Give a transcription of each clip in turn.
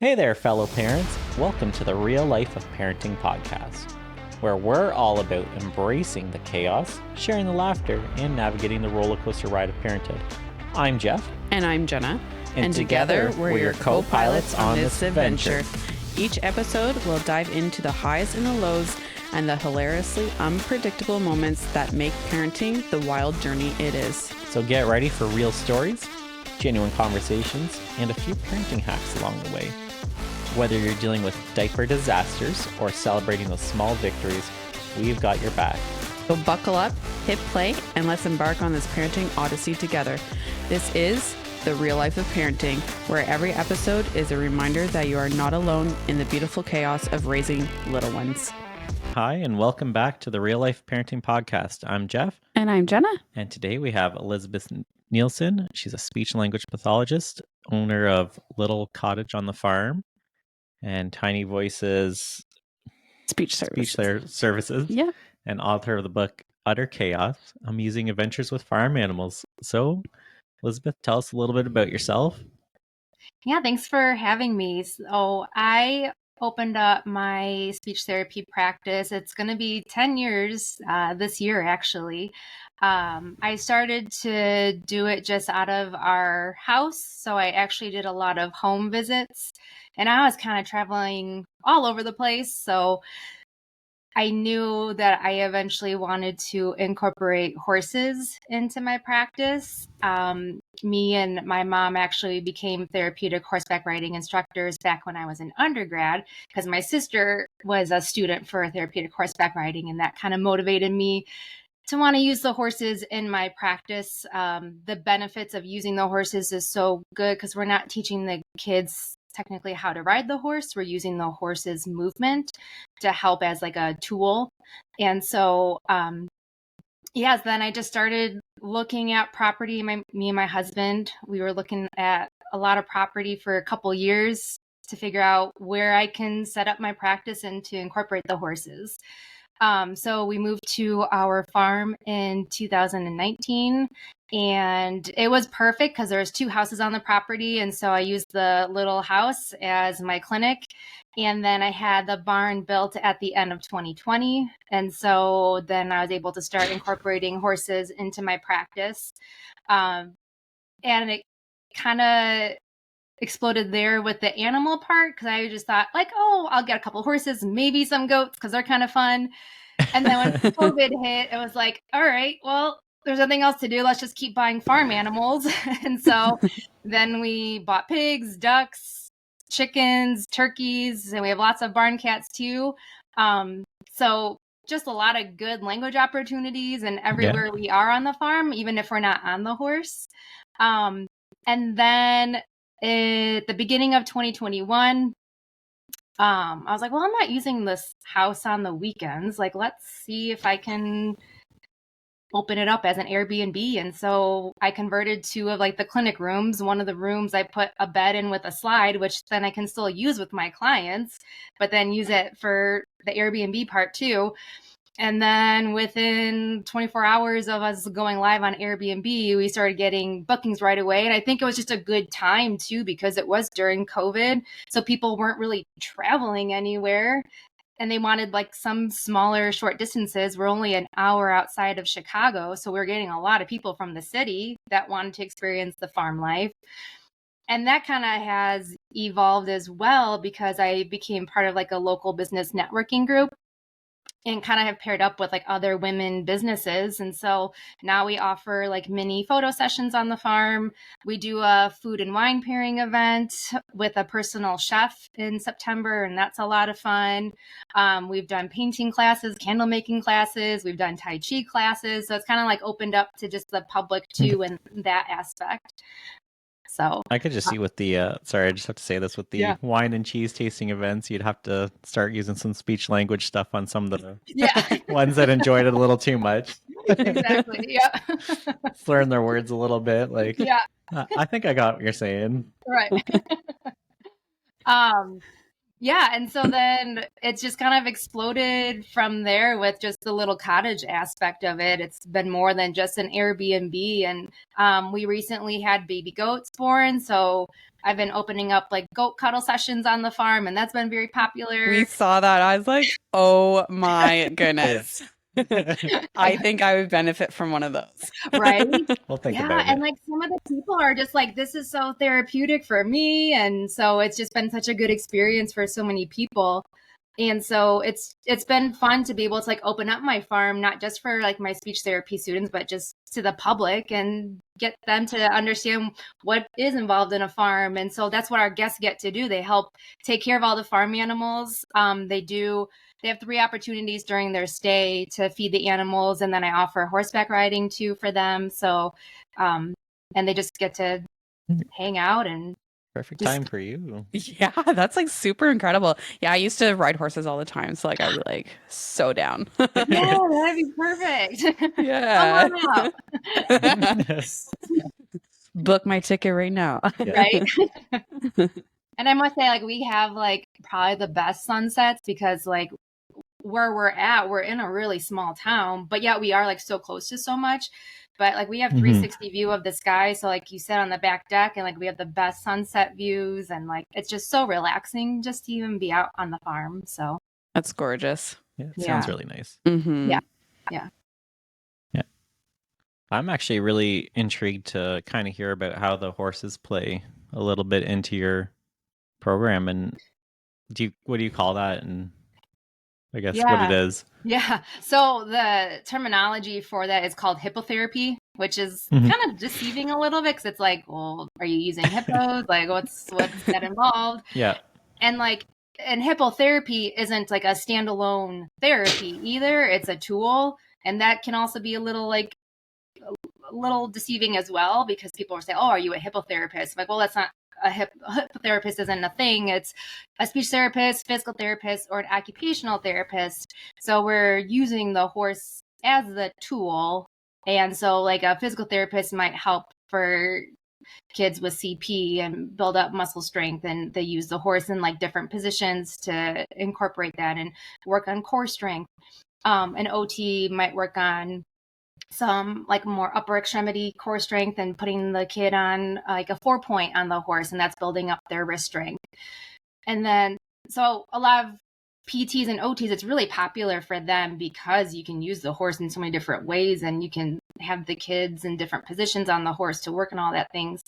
Hey there, fellow parents. Welcome to the Real Life of Parenting podcast, where we're all about embracing the chaos, sharing the laughter, and navigating the roller coaster ride of parenthood. I'm Jeff. And I'm Jenna. And together, we're your co-pilots on this adventure. Each episode will dive into the highs and the lows and the hilariously unpredictable moments that make parenting the wild journey it is. So get ready for real stories, genuine conversations, and a few parenting hacks along the way. Whether you're dealing with diaper disasters or celebrating those small victories, we've got your back. So buckle up, hit play, and let's embark on this parenting odyssey together. This is The Real Life of Parenting, where every episode is a reminder that you are not alone in the beautiful chaos of raising little ones. Hi, and welcome back to the Real Life Parenting podcast. I'm Jeff. And I'm Jenna. And today we have Elizabeth Nielsen. She's a speech and language pathologist, owner of Little Cottage on the Farm and Tiny Voices Speech Services. Yeah. And author of the book Utter Chaos, Amusing Adventures with Farm Animals. So, Elizabeth, tell us a little bit about yourself. Yeah, thanks for having me. So I opened up my speech therapy practice. It's going to be 10 years this year, actually. I started to do it just out of our house. So I actually did a lot of home visits, and I was kind of traveling all over the place. So I knew that I eventually wanted to incorporate horses into my practice. Me and my mom actually became therapeutic horseback riding instructors back when I was an undergrad, because my sister was a student for therapeutic horseback riding, and that kind of motivated me to want to use the horses in my practice. The benefits of using the horses is so good because we're not teaching the kids technically how to ride the horse. We're using the horse's movement to help as like a tool. And so, then I just started looking at property. Me and my husband, we were looking at a lot of property for a couple years to figure out where I can set up my practice and to incorporate the horses. So we moved to our farm in 2019, and it was perfect because there was 2 houses on the property. And so I used the little house as my clinic. And then I had the barn built at the end of 2020. And so then I was able to start incorporating horses into my practice. And it kind of exploded there with the animal part, because I just thought like, oh, I'll get a couple horses, maybe some goats, because they're kind of fun. And then when COVID hit, it was like, all right, well, there's nothing else to do. Let's just keep buying farm animals. And so then we bought pigs, ducks, chickens, turkeys, and we have lots of barn cats too. So just a lot of good language opportunities and everywhere we are on the farm, even if we're not on the horse. And then at the beginning of 2021, I was like, well, I'm not using this house on the weekends. Like, let's see if I can open it up as an Airbnb. And so I converted 2 of like the clinic rooms. One of the rooms I put a bed in with a slide, which then I can still use with my clients, but then use it for the Airbnb part too. And then within 24 hours of us going live on Airbnb, we started getting bookings right away. And I think it was just a good time too, because it was during COVID. So people weren't really traveling anywhere, and they wanted like some smaller short distances. We're only an hour outside of Chicago. So we're getting a lot of people from the city that wanted to experience the farm life. And that kind of has evolved as well, because I became part of like a local business networking group and kind of have paired up with like other women businesses. And so now we offer like mini photo sessions on the farm. We do a food and wine pairing event with a personal chef in September, and that's a lot of fun. We've done painting classes, candle making classes. We've done Tai Chi classes. So it's kind of like opened up to just the public too in that aspect. So I could just see with the, sorry, I just have to say this, with the wine and cheese tasting events, you'd have to start using some speech language stuff on some of the ones that enjoyed it a little too much. Exactly. Yeah. Slurring their words a little bit. Like, I think I got what you're saying. Right. Yeah, and so then it's just kind of exploded from there with just the little cottage aspect of it. It's been more than just an Airbnb, and we recently had baby goats born, so I've been opening up like goat cuddle sessions on the farm, and that's been very popular. We saw that. I was like, oh my goodness. I think I would benefit from one of those. Right? We'll think Yeah, about and it. like some of the people are just like, this is so therapeutic for me, and so it's just been such a good experience for so many people. And so it's been fun to be able to like open up my farm, not just for like my speech therapy students, but just to the public and get them to understand what is involved in a farm. And so that's what our guests get to do. They help take care of all the farm animals. They have 3 opportunities during their stay to feed the animals, and then I offer horseback riding too for them. So, and they just get to hang out and Perfect just time for you. Yeah, that's like super incredible. Yeah, I used to ride horses all the time, so like I'd be like so down. yeah, that'd be perfect. Come Yeah. on out, Book my ticket right now. right? And I must say, like, we have like probably the best sunsets because like where we're at, we're in a really small town, but yet we are like so close to so much. But like we have 360 view of the sky. So like you sit on the back deck and like we have the best sunset views, and like it's just so relaxing just to even be out on the farm. So That's gorgeous. Yeah, it Yeah. sounds really nice. Mm-hmm. Yeah. I'm actually really intrigued to kind of hear about how the horses play a little bit into your program, and what do you call that, and I guess what it Yeah. is. Yeah. So the terminology for that is called hippotherapy, which is Mhm. kind of deceiving a little bit because it's like, well, are you using hippos? Like what's that involved? Yeah. And like, and hippotherapy isn't like a standalone therapy either. It's a tool. And that can also be a little deceiving as well because people will say, oh, are you a hippotherapist? I'm like, well, that's not a hippotherapist isn't a thing. It's a speech therapist, physical therapist, or an occupational therapist. So we're using the horse as the tool. And so like a physical therapist might help for kids with CP and build up muscle strength, and they use the horse in like different positions to incorporate that and work on core strength. An OT might work on some like more upper extremity core strength and putting the kid on like a 4-point on the horse, and that's building up their wrist strength. And then so a lot of PTs and OTs, it's really popular for them because you can use the horse in so many different ways, and you can have the kids in different positions on the horse to work on all that things.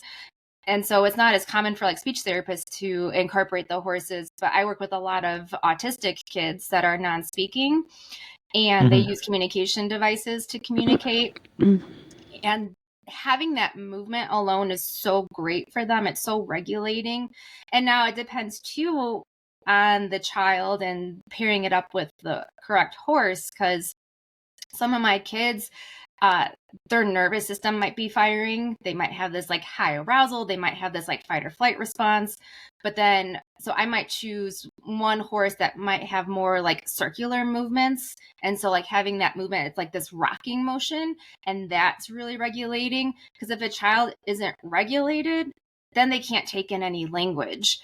And so it's not as common for like speech therapists to incorporate the horses, but I work with a lot of autistic kids that are non-speaking, and they use communication devices to communicate. And having that movement alone is so great for them. It's so regulating. And now it depends too on the child and pairing it up with the correct horse, because some of my kids, their nervous system might be firing. They might have this like high arousal. They might have this like fight or flight response. But then, so I might choose one horse that might have more like circular movements. And so, like having that movement, it's like this rocking motion, and that's really regulating. Because if a child isn't regulated, then they can't take in any language.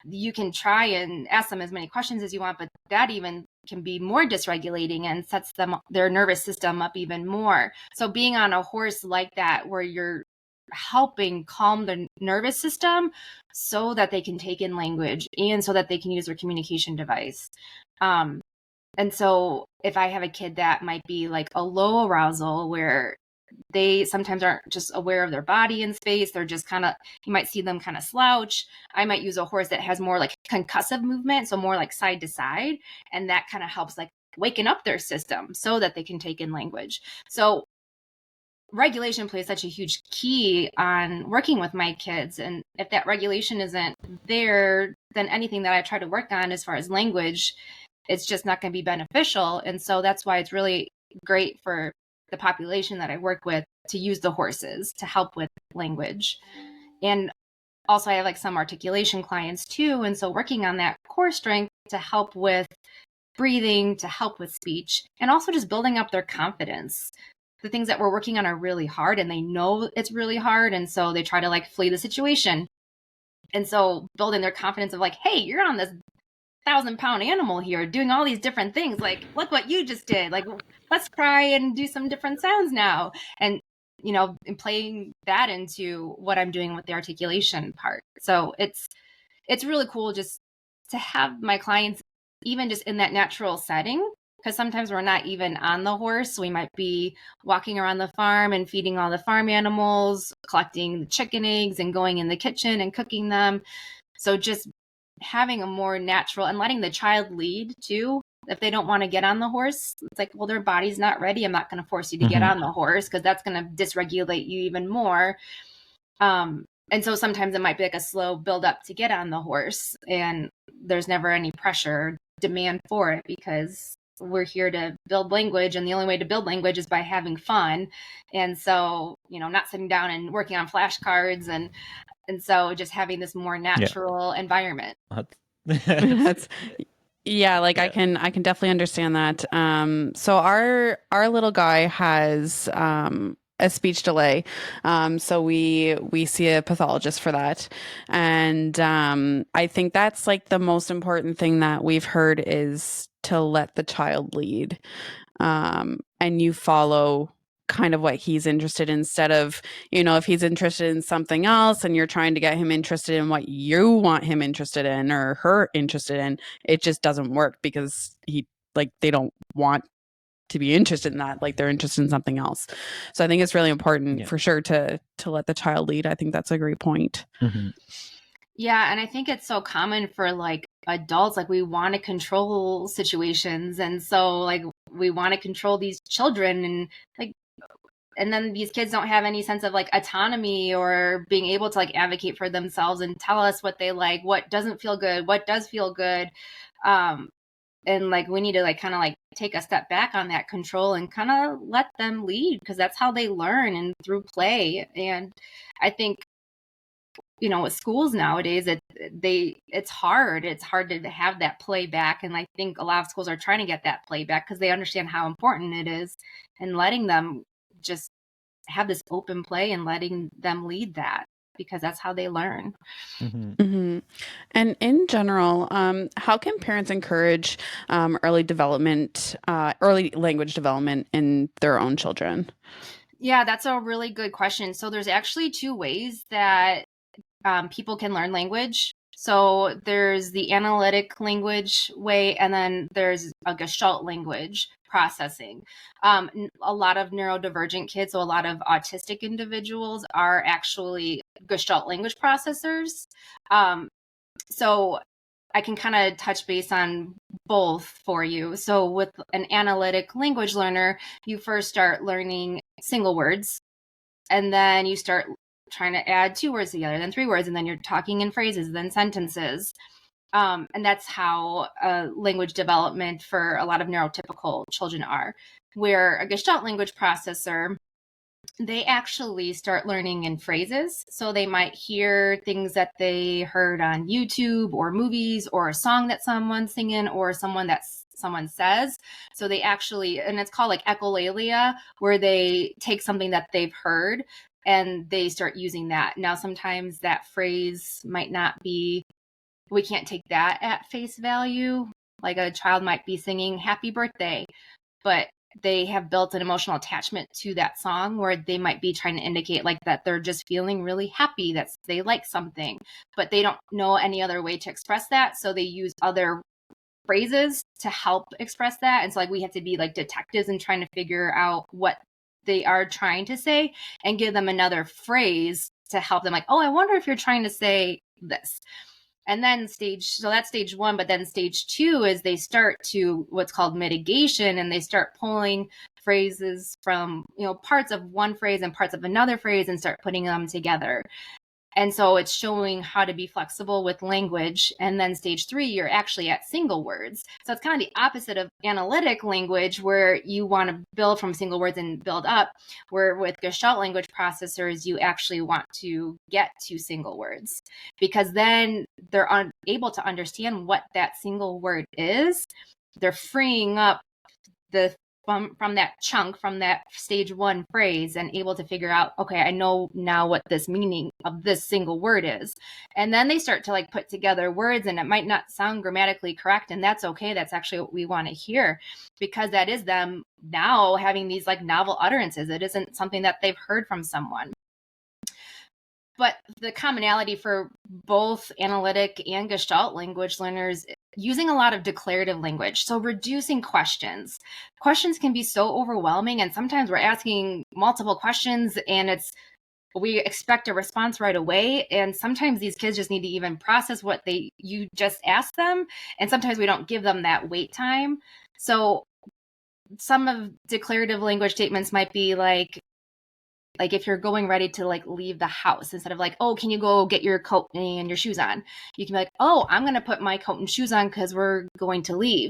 You can try and ask them as many questions as you want, but that even can be more dysregulating and sets their nervous system up even more. So being on a horse like that, where you're helping calm the nervous system so that they can take in language and so that they can use their communication device. And so if I have a kid that might be like a low arousal, where they sometimes aren't just aware of their body in space, they're just kind of, you might see them kind of slouch. I might use a horse that has more like concussive movement, so more like side to side, and that kind of helps like waken up their system so that they can take in language. So regulation plays such a huge key on working with my kids, and if that regulation isn't there, then anything that I try to work on as far as language, it's just not going to be beneficial. And so that's why it's really great for the population that I work with to use the horses to help with language. And also I have like some articulation clients too. And so working on that core strength to help with breathing, to help with speech, and also just building up their confidence. The things that we're working on are really hard, and they know it's really hard. And so they try to like flee the situation. And so building their confidence of like, hey, you're on this 1,000-pound animal here doing all these different things. Like, look what you just did. Like, let's try and do some different sounds now. And, and playing that into what I'm doing with the articulation part. So it's really cool just to have my clients even just in that natural setting, because sometimes we're not even on the horse. We might be walking around the farm and feeding all the farm animals, collecting the chicken eggs and going in the kitchen and cooking them. So just having a more natural and letting the child lead too. If they don't want to get on the horse, it's like, well, their body's not ready. I'm not going to force you to get on the horse, because that's going to dysregulate you even more. And so sometimes it might be like a slow build up to get on the horse, and there's never any pressure or demand for it, because we're here to build language, and the only way to build language is by having fun. And so, not sitting down and working on flashcards, and so just having this more natural environment. That's yeah, like I can definitely understand that. So our little guy has a speech delay. So we see a pathologist for that. And I think that's like the most important thing that we've heard, is to let the child lead. And you follow kind of what he's interested in, instead of, if he's interested in something else and you're trying to get him interested in what you want him interested in or her interested in, it just doesn't work, because they don't want to be interested in that. Like, they're interested in something else. So I think it's really important for sure to let the child lead. I think that's a great point. Mm-hmm. Yeah. And I think it's so common for like adults, like we want to control situations. And so like we want to control these children, and then these kids don't have any sense of like autonomy or being able to like advocate for themselves and tell us what they like, what doesn't feel good, what does feel good. And like we need to like kind of like take a step back on that control and kind of let them lead, because that's how they learn, and through play. And I think, with schools nowadays, it's hard to have that play back. And I think a lot of schools are trying to get that play back, because they understand how important it is, and letting them just have this open play and letting them lead that, because that's how they learn. Mm-hmm. Mm-hmm. And in general, how can parents encourage early language development in their own children? Yeah, that's a really good question. So there's actually two ways that people can learn language. So there's the analytic language way, and then there's a Gestalt language processing. A lot of neurodivergent kids, so a lot of autistic individuals, are actually Gestalt language processors. So I can kind of touch base on both for you. So with an analytic language learner, you first start learning single words, and then you start trying to add 2 words together, then 3 words, and then you're talking in phrases, then sentences. And that's how language development for a lot of neurotypical children are. Where a Gestalt language processor, they actually start learning in phrases. So they might hear things that they heard on YouTube or movies, or a song that someone's singing, or someone says. So they actually, and it's called like echolalia, where they take something that they've heard and they start using that. Now, sometimes that phrase might not be, we can't take that at face value. Like a child might be singing happy birthday, but they have built an emotional attachment to that song, where they might be trying to indicate like that they're just feeling really happy, that they like something, but they don't know any other way to express that. So they use other phrases to help express that. And so like we have to be like detectives and trying to figure out what they are trying to say, and give them another phrase to help them, like, oh, I wonder if you're trying to say this. And then so that's stage 1, but then stage 2 is they start to what's called mitigation, and they start pulling phrases from, parts of one phrase and parts of another phrase, and start putting them together. And so it's showing how to be flexible with language. And then stage 3, you're actually at single words. So it's kind of the opposite of analytic language, where you want to build from single words and build up, where with Gestalt language processors, you actually want to get to single words, because then they're able to understand what that single word is. They're freeing up the from that chunk, from that stage 1 phrase, and able to figure out, okay, I know now what this meaning of this single word is. And then they start to like put together words, and it might not sound grammatically correct, and that's okay. That's actually what we want to hear, because that is them now having these like novel utterances. It isn't something that they've heard from someone. But the commonality for both analytic and Gestalt language learners, using a lot of declarative language. So reducing questions. Questions can be so overwhelming, and sometimes we're asking multiple questions and we expect a response right away. And sometimes these kids just need to even process what you just asked them. And sometimes we don't give them that wait time. So some of declarative language statements might be like if you're going ready to like leave the house, instead of like, oh, can you go get your coat and your shoes on? You can be like, oh, I'm going to put my coat and shoes on because we're going to leave.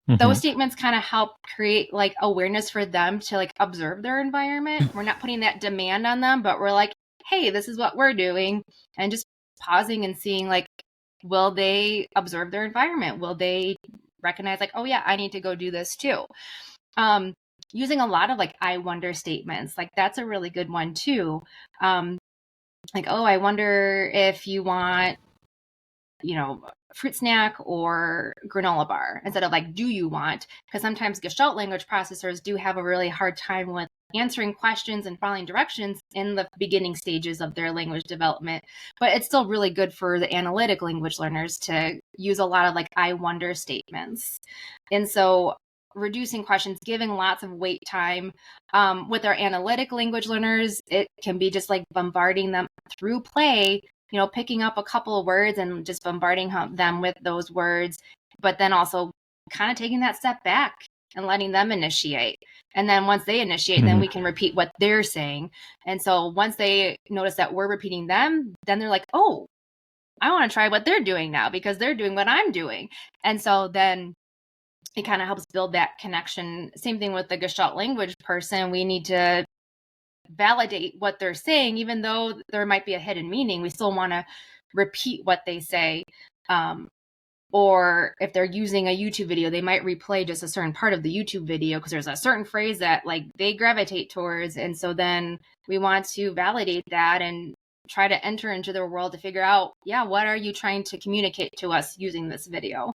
Those statements kind of help create like awareness for them to like observe their environment. We're not putting that demand on them, but we're like, hey, this is what we're doing. And just pausing and seeing like, will they observe their environment? Will they recognize like, oh yeah, I need to go do this too. Using a lot of like, I wonder statements, like that's a really good one too. Like, oh, I wonder if you want, fruit snack or granola bar, instead of like, do you want? Because sometimes Gestalt language processors do have a really hard time with answering questions and following directions in the beginning stages of their language development. But it's still really good for the analytic language learners to use a lot of like, I wonder statements. And so reducing questions, giving lots of wait time. With our analytic language learners, it can be just like bombarding them through play, picking up a couple of words and just bombarding them with those words, but then also kind of taking that step back and letting them initiate. And then once they initiate, then we can repeat what they're saying. And so once they notice that we're repeating them, then they're like, oh, I want to try what they're doing now because they're doing what I'm doing. And so then it kind of helps build that connection. Same thing with the Gestalt language person. We need to validate what they're saying, even though there might be a hidden meaning. We still want to repeat what they say. Or if they're using a YouTube video, they might replay just a certain part of the YouTube video because there's a certain phrase that like they gravitate towards. And so then we want to validate that and try to enter into their world to figure out, what are you trying to communicate to us using this video?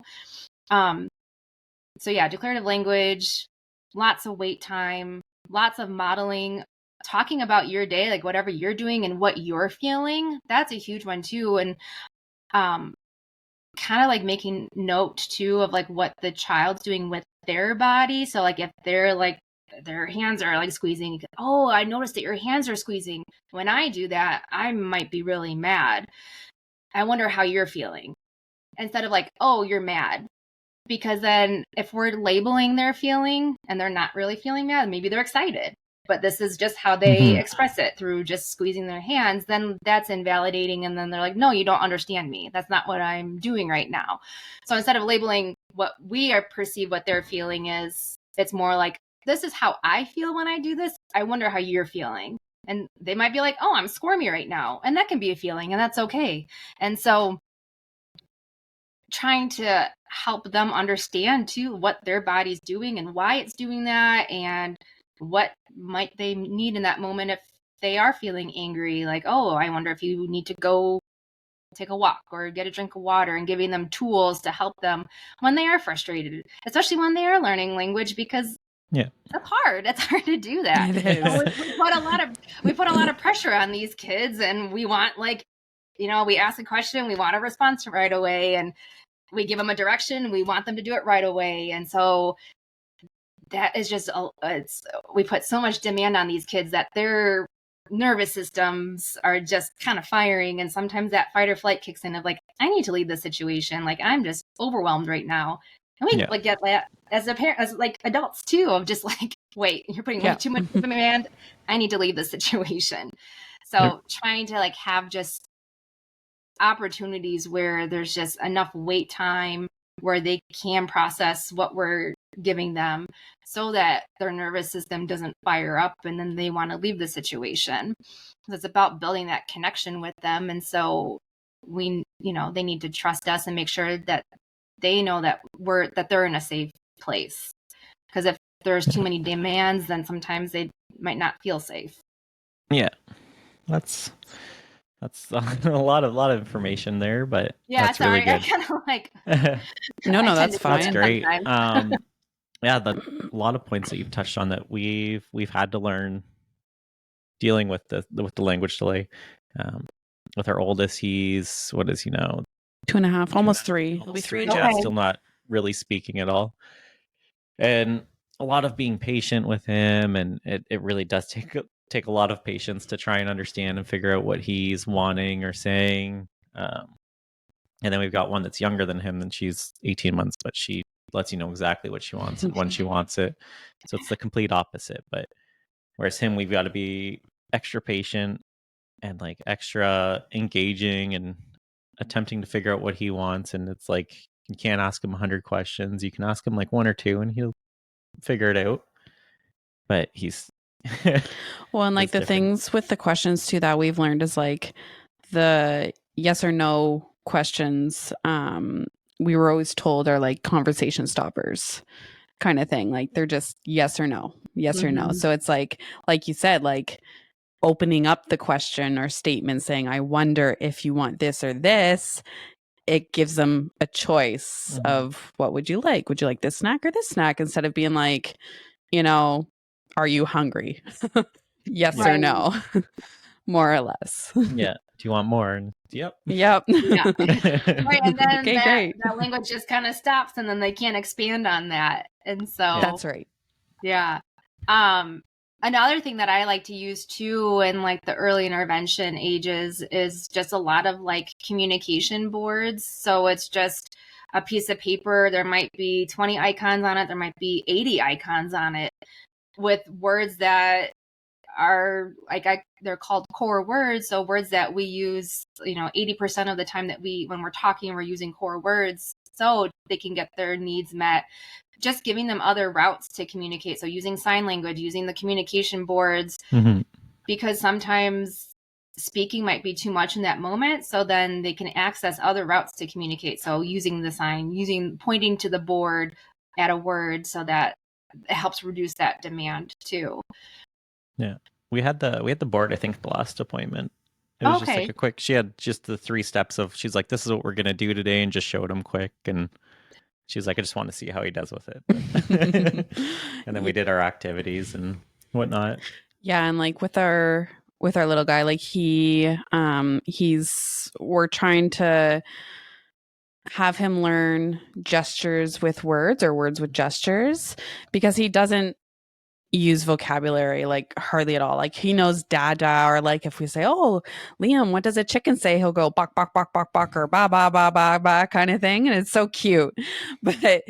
So declarative language, lots of wait time, lots of modeling, talking about your day, like whatever you're doing and what you're feeling. That's a huge one too. And kind of like making note too of like what the child's doing with their body. So like if they're like, their hands are like squeezing, oh, I noticed that your hands are squeezing. When I do that, I might be really mad. I wonder how you're feeling. Instead of like, oh, you're mad. Because then if we're labeling their feeling and they're not really feeling mad, maybe they're excited, but this is just how they express it through just squeezing their hands, then that's invalidating. And then they're like, no, you don't understand me. That's not what I'm doing right now. So instead of labeling what we perceive what their feeling is, it's more like, this is how I feel when I do this. I wonder how you're feeling. And they might be like, oh, I'm squirmy right now. And that can be a feeling, and that's okay. And so trying to help them understand too what their body's doing and why it's doing that, and what might they need in that moment if they are feeling angry. Like, oh, I wonder if you need to go take a walk or get a drink of water, and giving them tools to help them when they are frustrated, especially when they are learning language, because that's hard. It's hard to do that. It is. We put a lot of pressure on these kids, and we want we ask a question, we want a response right away, and we give them a direction, we want them to do it right away. And so that is just, we put so much demand on these kids that their nervous systems are just kind of firing. And sometimes that fight or flight kicks in of like, I need to leave this situation. Like, I'm just overwhelmed right now. And we like get that as a parent, as like adults too, of just like, wait, you're putting way too much demand. I need to leave this situation. So trying to like have just opportunities where there's just enough wait time where they can process what we're giving them, so that their nervous system doesn't fire up and then they want to leave the situation. It's about building that connection with them. And so they need to trust us and make sure that they know that they're in a safe place. Because if there's too many demands, then sometimes they might not feel safe. Yeah, that's a lot of information there, but Yeah, that's really sorry. I good. kind of like No, I no, tend that's to do that That's fine. great. sometimes. Yeah, a lot of points that you've touched on that we've had to learn dealing with the language delay. With our oldest, he's what is he now? 2.5, almost 3. It'll be Almost 3 in three. Yeah, July. still not really speaking at all, and a lot of being patient with him, and it really does take a lot of patience to try and understand and figure out what he's wanting or saying. And then we've got one that's younger than him, and she's 18 months, but she lets you know exactly what she wants and when she wants it. So it's the complete opposite. But whereas him, we've got to be extra patient and like extra engaging and attempting to figure out what he wants. And it's like you can't ask him 100 questions. You can ask him like one or two, and he'll figure it out. But he's Well, and like it's the different. things with the questions too that we've learned is like the yes or no questions, we were always told are like conversation stoppers kind of thing. Like they're just yes or no, yes or no. Mhm. So it's like you said, like opening up the question or statement saying, I wonder if you want this or this, it gives them a choice of what would you like? Would you like this snack or this snack? Instead of being like, are you hungry? Yes or Right. no, more or less. Yeah. Do you want more? And yep. Yep. Yeah. Right. And then Okay, great. that language just kind of stops, and then they can't expand on that. And so That's right. yeah. Another thing that I like to use too in like the early intervention ages is just a lot of like communication boards. So it's just a piece of paper. There might be 20 icons on it. There might be 80 icons on it with words that are like they're called core words. So words that we use, 80% of the time that when we're talking, we're using core words so they can get their needs met. Just giving them other routes to communicate. So using sign language, using the communication boards, because sometimes speaking might be too much in that moment. So then they can access other routes to communicate. So using the sign, pointing to the board at a word so that it helps reduce that demand too. Yeah. We had the board, I think, the last appointment. It was just like a quick, she had just the 3 steps of, she's like, this is what we're going to do today, and just showed him quick. And she's like, I just want to see how he does with it. And then we did our activities and whatnot. Yeah, and like with our little guy, like we're trying to have him learn gestures with words or words with gestures, because he doesn't use vocabulary like hardly at all. Like he knows dada, or like if we say, oh, Liam, what does a chicken say? He'll go bok bok bok bok bok, or ba ba ba ba ba kind of thing, and it's so cute. But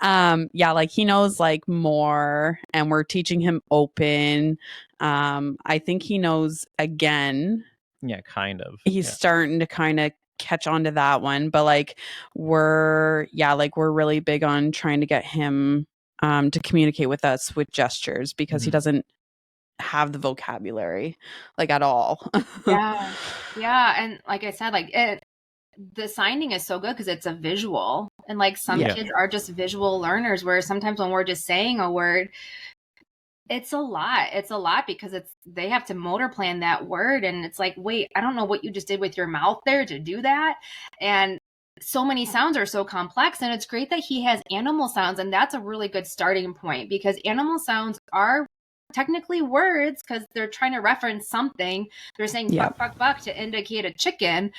yeah, like he knows like more, and we're teaching him open. I think he knows again. Yeah, kind of. He's starting to kind of catch on to that one, but like we're really big on trying to get him to communicate with us with gestures, because he doesn't have the vocabulary like at all. Yeah. And like I said, like the signing is so good because it's a visual, and like some kids are just visual learners, where sometimes when we're just saying a word, it's a lot because they have to motor plan that word, and it's like, wait, I don't know what you just did with your mouth there to do that. And so many sounds are so complex, and it's great that he has animal sounds, and that's a really good starting point, because animal sounds are technically words because they're trying to reference something. They're saying buck buck buck to indicate a chicken,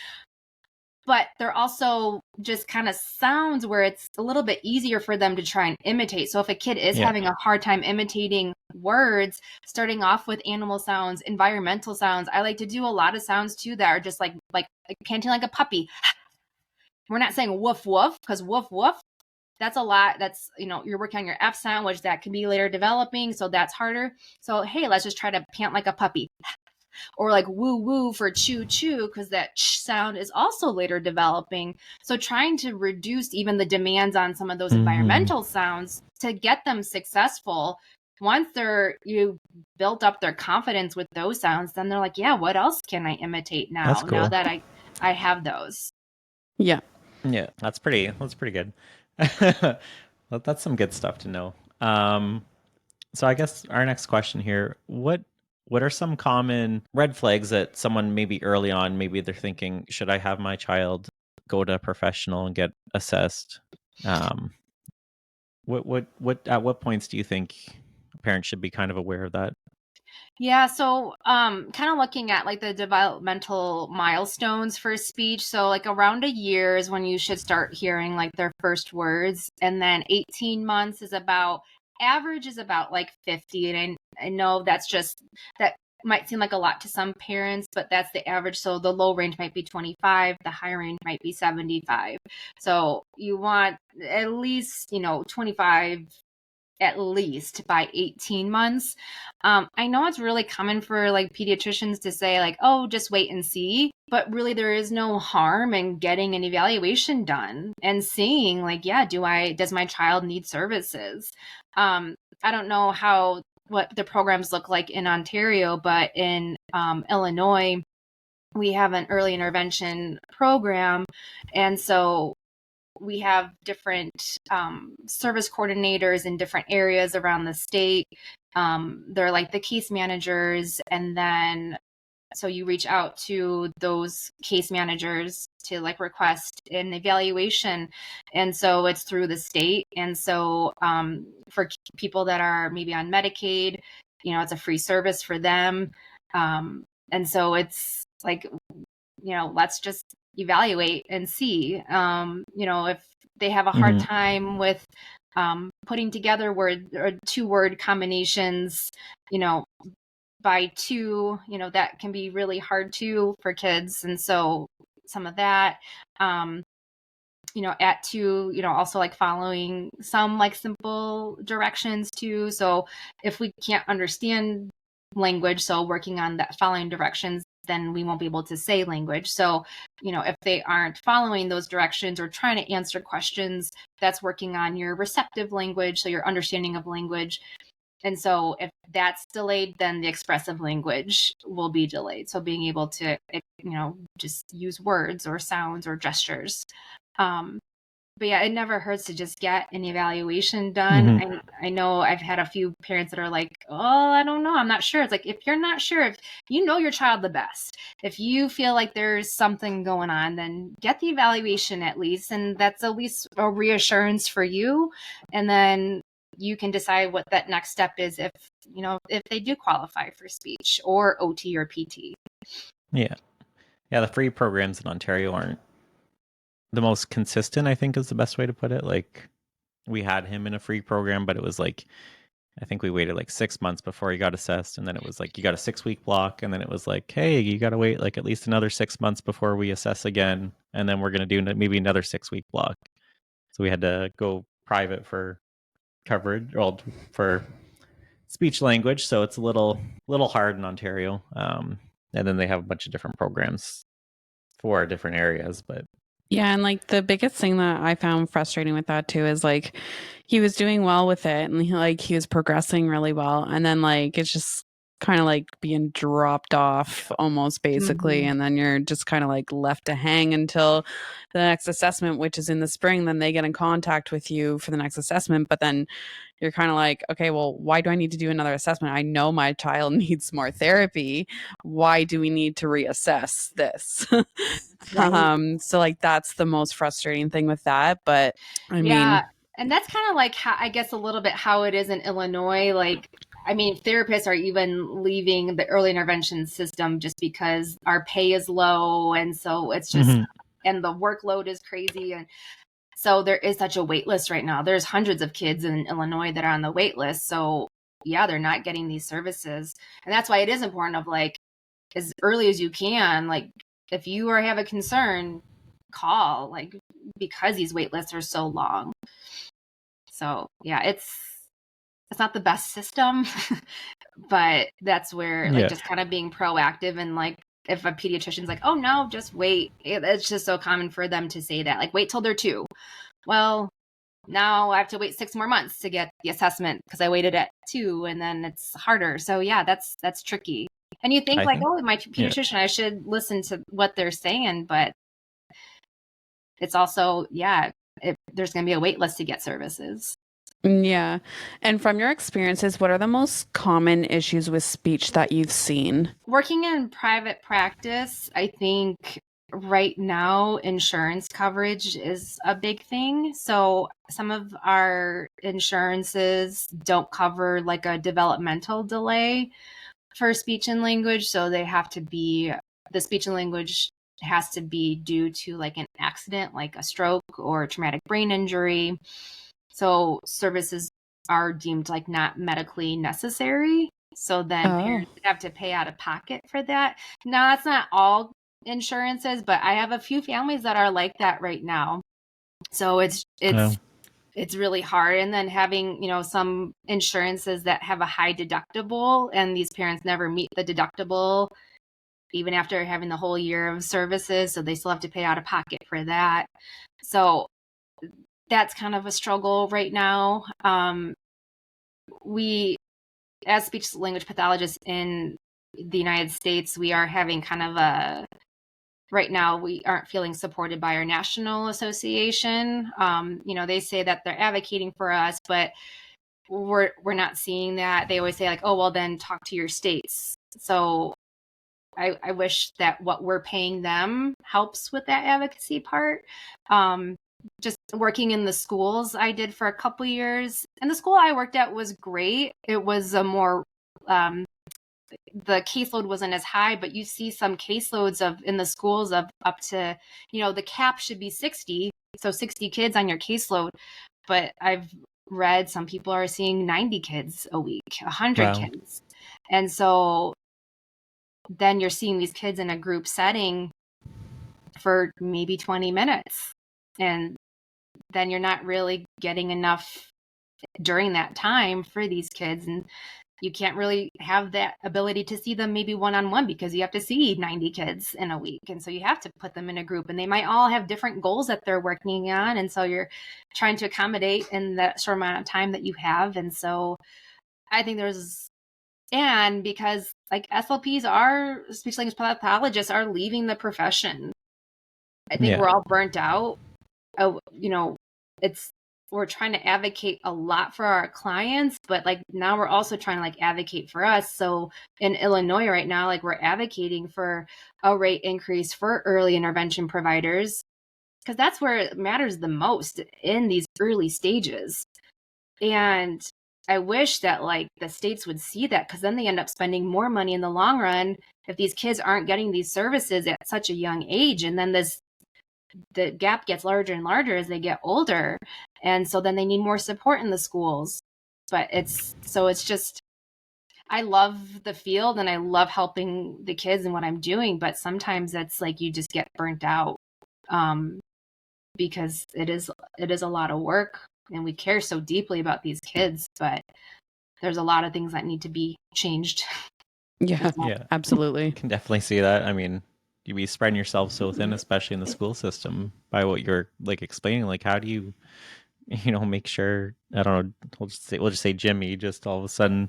but they're also just kind of sounds where it's a little bit easier for them to try and imitate. So if a kid is having a hard time imitating words, starting off with animal sounds, environmental sounds. I like to do a lot of sounds too that are just like panting like a puppy. We're not saying woof woof, because woof woof, that's a lot. That's, you're working on your F sound, which that can be later developing. So that's harder. So, hey, let's just try to pant like a puppy. Or like woo woo for choo choo, because that ch sound is also later developing. So trying to reduce even the demands on some of those environmental sounds to get them successful. Once you built up their confidence with those sounds, then they're like, yeah, what else can I imitate now? That's cool. Now that I have those. Yeah. That's pretty good. That's some good stuff to know. So I guess our next question here, what are some common red flags that someone maybe early on, maybe they're thinking, should I have my child go to a professional and get assessed? Um, what at what points do you think parents should be kind of aware of that? Yeah, so kind of looking at like the developmental milestones for speech. So like around a year is when you should start hearing like their first words, and then 18 months is about average is about like 50. And I know that's just that might seem like a lot to some parents, but that's the average. So the low range might be 25, the high range might be 75. So you want at least, 25 at least by 18 months. I know it's really common for like pediatricians to say like, oh, just wait and see, but really there is no harm in getting an evaluation done and seeing like, yeah, does my child need services? I don't know what the programs look like in Ontario, but in Illinois, we have an early intervention program. And so we have different service coordinators in different areas around the state. They're like the case managers. And then, so you reach out to those case managers to like request an evaluation. And so it's through the state. And so for people that are maybe on Medicaid, it's a free service for them. And so it's like, let's just evaluate and see, if they have a hard Mhm. time with putting together word or two word combinations, by two, that can be really hard too for kids. And so some of that, at two, also like following some like simple directions too. So if we can't understand language, so working on that following directions, then we won't be able to say language. So, if they aren't following those directions or trying to answer questions, that's working on your receptive language, so your understanding of language. And so if that's delayed, then the expressive language will be delayed. So being able to, just use words or sounds or gestures. Um, but yeah, it never hurts to just get an evaluation done. Mhm. I know I've had a few parents that are like, oh, I don't know. I'm not sure. It's like, if you're not sure, if you know your child the best, if you feel like there's something going on, then get the evaluation at least. And that's at least a reassurance for you. And then you can decide what that next step is if they do qualify for speech or OT or PT. Yeah. Yeah, the free programs in Ontario aren't the most consistent, I think is the best way to put it. Like we had him in a free program, but it was like I think we waited like 6 months before he got assessed, and then it was like you got a 6 week block, and then it was like, hey, you got to wait like at least another 6 months before we assess again, and then we're gonna do maybe another 6 week block. So we had to go private for coverage, well, for speech language. So it's a little hard in Ontario. And then they have a bunch of different programs for different areas, but Yeah, and like the biggest thing that I found frustrating with that too is like he was doing well with it and he was progressing really well, and then like it's just kind of like being dropped off almost basically, Mhm. and then you're just kind of like left to hang until the next assessment, which is in the spring. Then they get in contact with you for the next assessment, but then you're kind of like, okay, well, why do I need to do another assessment? I know my child needs more therapy. Why do we need to reassess this? Right. So like that's the most frustrating thing with that. But I Yeah. mean, And that's kind of like how, I guess, a little bit how it is in Illinois. Like, I mean, therapists are even leaving the early intervention system just because our pay is low. And so it's just, mhm. and the workload is crazy. And so there is such a wait list right now. There's hundreds of kids in Illinois that are on the wait list. So yeah, they're not getting these services. And that's why it is important of like, as early as you can, like if you are have a concern, call, like, because these wait lists are so long. So yeah, it's not the best system, but that's where like Yeah, just kind of being proactive and like if a pediatrician's like, oh no, just wait. It's just so common for them to say that, like, wait till they're two. Well, now I have to wait 6 more months to get the assessment because I waited at two, and then it's harder. So yeah, that's tricky. And you think I like, think. oh, my Yeah, pediatrician, I should listen to what they're saying, but it's also, yeah, there's going to be a wait list to get services. Yeah. And from your experiences, what are the most common issues with speech that you've seen? Working in private practice, I think right now insurance coverage is a big thing. So some of our insurances don't cover like a developmental delay for speech and language. So the speech and language has to be due to like an accident, like a stroke or traumatic brain injury. So services are deemed like not medically necessary. So then Oh. parents have to pay out of pocket for that. Now, that's not all insurances, but I have a few families that are like that right now. So Oh, it's really hard. And then having, some insurances that have a high deductible and these parents never meet the deductible even after having the whole year of services, so they still have to pay out of pocket for that. So that's kind of a struggle right now. We, as speech language pathologists in the United States, we are having kind of right now, we aren't feeling supported by our national association. They say that they're advocating for us, but we're not seeing that. They always say like, oh, well, then talk to your states. So I wish that what we're paying them helps with that advocacy part. Just working in the schools I did for a couple years, and the school I worked at was great. It was a more the caseload wasn't as high, but you see some caseloads of in the schools of up to, the cap should be 60, so 60 kids on your caseload. But I've read some people are seeing 90 kids a week, 100 wow. kids. And so then you're seeing these kids in a group setting for maybe 20 minutes. And then you're not really getting enough during that time for these kids. And you can't really have that ability to see them maybe one-on-one because you have to see 90 kids in a week. And so you have to put them in a group, and they might all have different goals that they're working on. And so you're trying to accommodate in that short amount of time that you have. And so I think and because like SLPs are speech language pathologists are leaving the profession. I think Yeah. we're all burnt out. Oh, it's we're trying to advocate a lot for our clients, but like now we're also trying to like advocate for us. So in Illinois right now, like we're advocating for a rate increase for early intervention providers because that's where it matters the most in these early stages. And I wish that like the states would see that because then they end up spending more money in the long run if these kids aren't getting these services at such a young age. And then the gap gets larger and larger as they get older. And so then they need more support in the schools. But it's just, I love the field and I love helping the kids and what I'm doing. But sometimes it's like you just get burnt out um, because it is a lot of work and we care so deeply about these kids. But there's a lot of things that need to be changed. Yeah, Yeah. absolutely. Can definitely see that. I mean, you be spreading yourself so thin, especially in the school system, by what you're like explaining. Like, how do you, make sure? I don't know. We'll just say Jimmy. Just all of a sudden,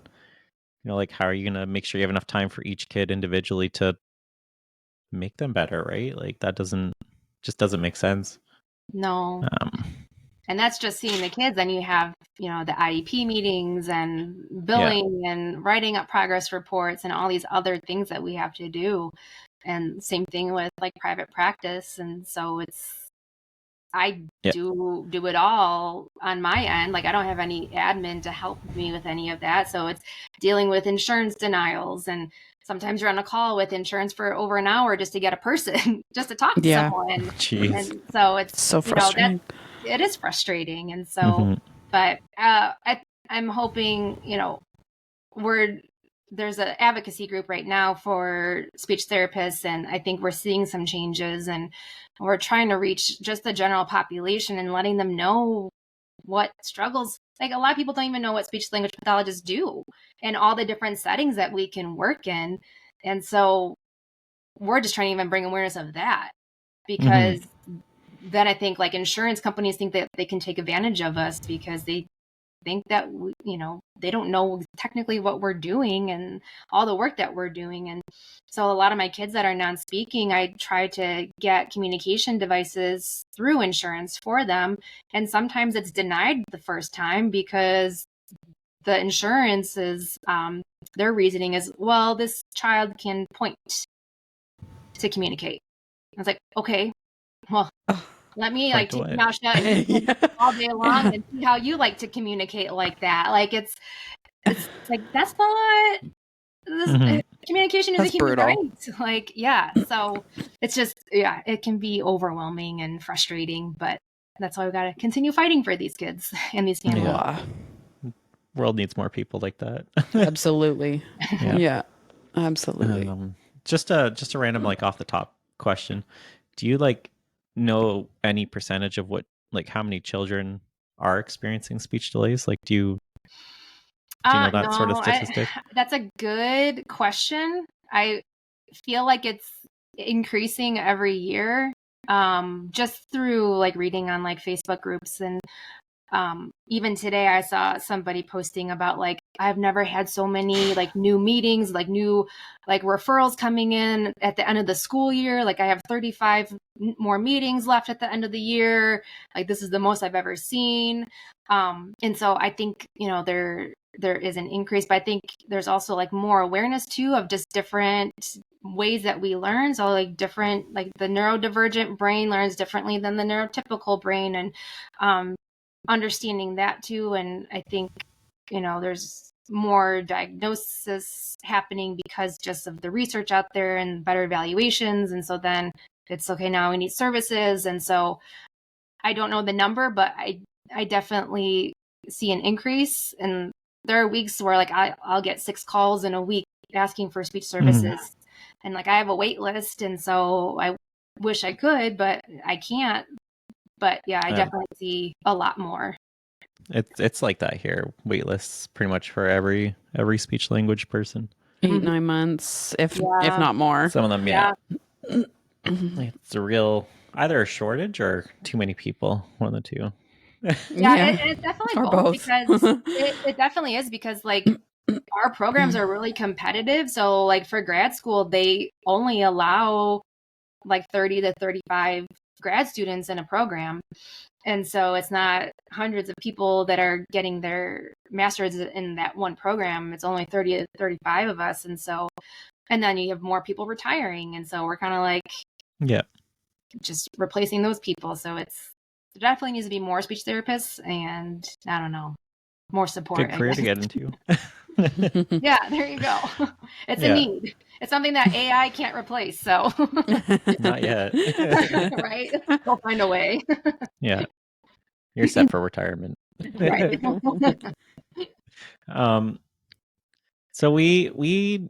like, how are you gonna make sure you have enough time for each kid individually to make them better, right? Like, that doesn't make sense. No. Um, And that's just seeing the kids. Then you have, the IEP meetings and yeah, billing and writing up progress reports and all these other things that we have to do. And same thing with like private practice. And so I yeah, do it all on my end. Like I don't have any admin to help me with any of that. So it's dealing with insurance denials, and sometimes you're on a call with insurance for over an hour just to get a person, just to talk to Yeah, someone. jeez. And so it's, so that frustrating. it is frustrating. And so, Hmm. but I'm hoping, we're there's an advocacy group right now for speech therapists, and I think we're seeing some changes, and we're trying to reach just the general population and letting them know what struggles. Like a lot of people don't even know what speech language pathologists do and all the different settings that we can work in. And so we're just trying to even bring awareness of that, Hmm. because then I think like insurance companies think that they can take advantage of us because think that, they don't know technically what we're doing and all the work that we're doing. And so a lot of my kids that are non-speaking, I try to get communication devices through insurance for them. And sometimes it's denied the first time because the insurance is, their reasoning is, well, this child can point to communicate. I was like, okay, well, let me Point take to my what? mouth shut and all day long and see how you like to communicate like that. Like it's like, that's not this communication is That's a human brutal. right. Like, yeah. So it's just, yeah, it can be overwhelming and frustrating, but that's why we got to continue fighting for these kids and these families. Yeah. World needs more people like that. Absolutely. Yeah. Absolutely. Just a random, like, off the top question. Do you know any percentage of how many children are experiencing speech delays? Like, do you know that sort of No, statistic? that's a good question. I feel like it's increasing every year, just through like reading on like Facebook groups. And even today I saw somebody posting about like, I've never had so many like new meetings, like new like referrals coming in at the end of the school year. Like I have 35 more meetings left at the end of the year. Like this is the most I've ever seen. And so I think, there is an increase, but I think there's also like more awareness too of just different ways that we learn. So like different, like the neurodivergent brain learns differently than the neurotypical brain, and understanding that too. And I think, there's more diagnosis happening because just of the research out there and better evaluations. And so then it's okay, now we need services. And so I don't know the number, but I definitely see an increase. And there are weeks where like I'll get 6 calls in a week asking for speech services. And like I have a wait list, and so I wish I could, but I can't. But yeah, I definitely see a lot more. It's like that here. Wait lists pretty much for every speech language person. 8-9 months, if not more. Some of them, yeah. It's a real either a shortage or too many people. One of the two. Yeah. It's definitely Or both. both. Because it definitely is, because like our programs are really competitive. So like for grad school, they only allow like 30 to 35 grad students in a program. And so it's not hundreds of people that are getting their master's in that one program. It's only 30 to 35 of us. And so, and then you have more people retiring. And so we're kind of like, just replacing those people. So there definitely needs to be more speech therapists, and I don't know, more support. Good career to get into. Yeah, there you go. It's a need. It's something that AI can't replace. So not yet. Right? We'll find a way. Yeah. You're set for retirement. Right. So we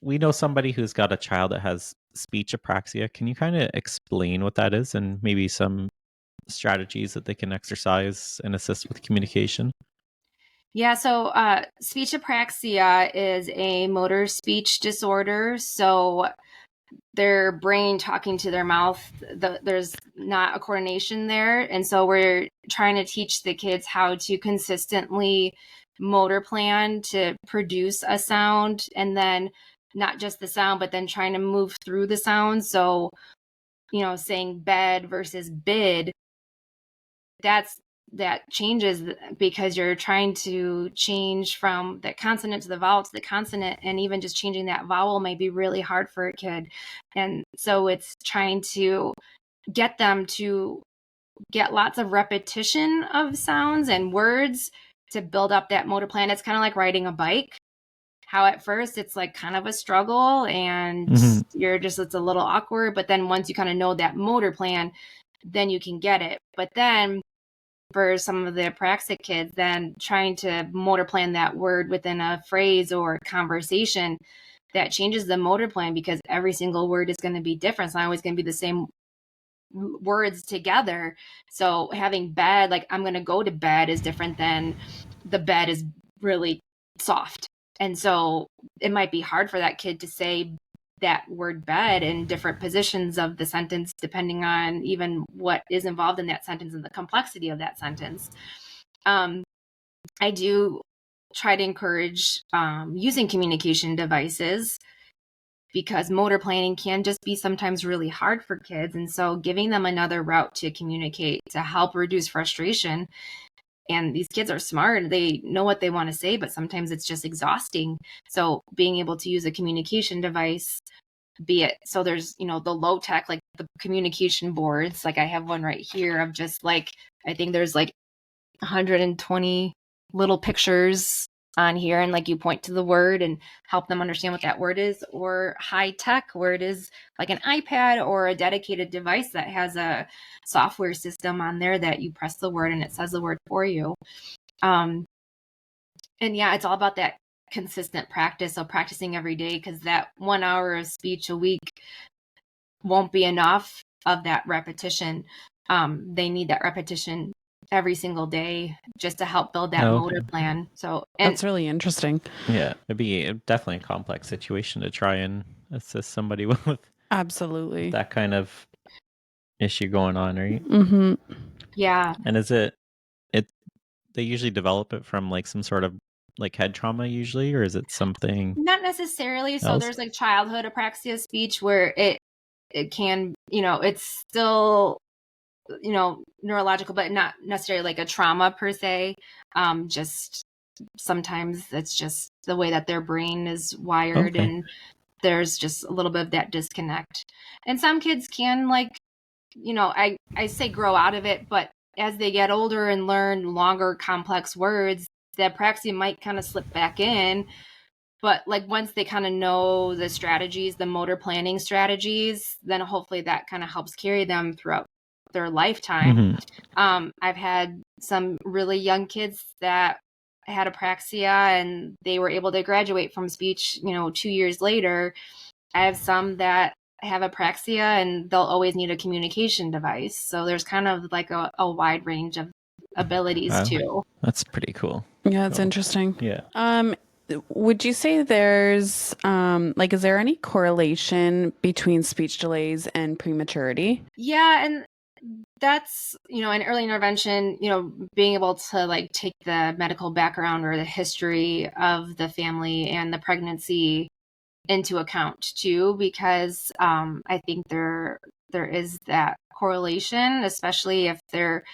know somebody who's got a child that has speech apraxia. Can you kind of explain what that is and maybe some strategies that they can exercise and assist with communication? Yeah, so speech apraxia is a motor speech disorder. So their brain talking to their mouth, there's not a coordination there. And so we're trying to teach the kids how to consistently motor plan to produce a sound, and then not just the sound, but then trying to move through the sound. So, saying bed versus bid, that changes because you're trying to change from the consonant to the vowel to the consonant, and even just changing that vowel may be really hard for a kid. And so it's trying to get them to get lots of repetition of sounds and words to build up that motor plan. It's kind of like riding a bike. How at first it's like kind of a struggle, and it's a little awkward, but then once you kind of know that motor plan, then you can get it. But then for some of the apraxic kids, then trying to motor plan that word within a phrase or conversation, that changes the motor plan, because every single word is going to be different. It's not always going to be the same words together. So having bed, like I'm going to go to bed, is different than the bed is really soft. And so it might be hard for that kid to say that word bed in different positions of the sentence, depending on even what is involved in that sentence and the complexity of that sentence. I do try to encourage using communication devices, because motor planning can just be sometimes really hard for kids. And so giving them another route to communicate to help reduce frustration. And these kids are smart. They know what they want to say, but sometimes it's just exhausting. So being able to use a communication device, be it, so there's, the low tech, like the communication boards, like I have one right here of just like, I think there's like 120 little pictures on here, and like you point to the word and help them understand what that word is, or high tech where it is like an iPad or a dedicated device that has a software system on there that you press the word and it says the word for you. And yeah, it's all about that consistent practice. So practicing every day, because that 1 hour of speech a week won't be enough of that repetition. They need that repetition every single day just to help build that motor plan. So, and that's really interesting. Yeah, it'd be definitely a complex situation to try and assist somebody with Absolutely that kind of issue going on, right? Mm-hmm. Yeah. And is it they usually develop it from like some sort of like head trauma usually, or is it something Not necessarily. So else? there's like childhood apraxia speech where it can, it's still, neurological, but not necessarily like a trauma per se. Just sometimes it's just the way that their brain is wired, Okay. and there's just a little bit of that disconnect. And some kids can, like, I say grow out of it, but as they get older and learn longer, complex words, the apraxia might kind of slip back in. But like once they kind of know the strategies, the motor planning strategies, then hopefully that kind of helps carry them throughout their lifetime. I've had some really young kids that had apraxia and they were able to graduate from speech, 2 years later. I have some that have apraxia and they'll always need a communication device. So there's kind of like a wide range of abilities too. That's pretty cool. Yeah, it's interesting. Yeah. Would you say there's is there any correlation between speech delays and prematurity? Yeah, and that's, in early intervention, being able to like take the medical background or the history of the family and the pregnancy into account too, because I think there is that correlation, especially if they're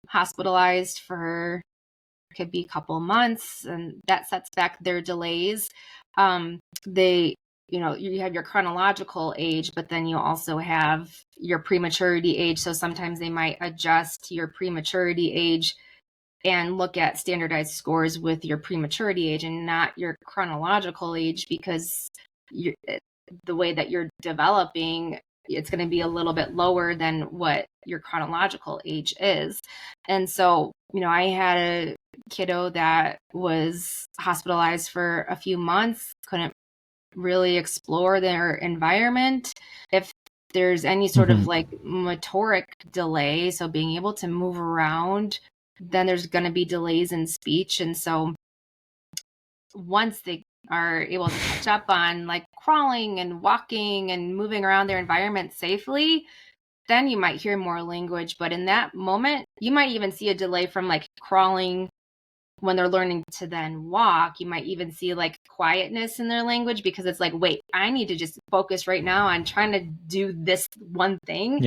hospitalized for, could be a couple months, and that sets back their delays. They, you have your chronological age, but then you also have your prematurity age. So sometimes they might adjust your prematurity age and look at standardized scores with your prematurity age and not your chronological age, because the way that you're developing, it's going to be a little bit lower than what your chronological age is. And so, I had a kiddo that was hospitalized for a few months, couldn't really explore their environment. If there's any sort of like motoric delay, so being able to move around, then there's going to be delays in speech. And so once they are able to catch up on like crawling and walking and moving around their environment safely, then you might hear more language. But in that moment, you might even see a delay from like crawling when they're learning to then walk. You might even see like quietness in their language, because it's like, wait, I need to just focus right now on trying to do this one thing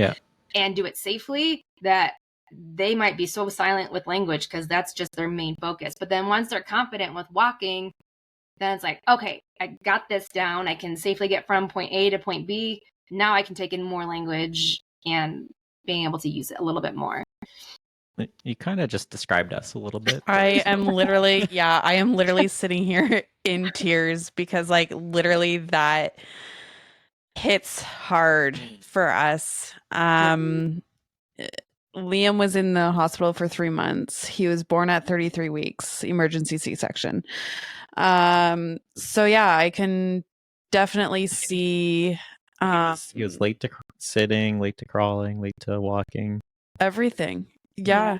and do it safely, that they might be so silent with language because that's just their main focus. But then once they're confident with walking, then it's like, okay, I got this down. I can safely get from point A to point B. Now I can take in more language and being able to use it a little bit more. You kind of just described us a little bit. I am literally sitting here in tears, because like literally that hits hard for us. Liam was in the hospital for 3 months. He was born at 33 weeks, emergency C-section. So yeah, I can definitely see. He was late to sitting, late to crawling, late to walking. Everything. Yeah.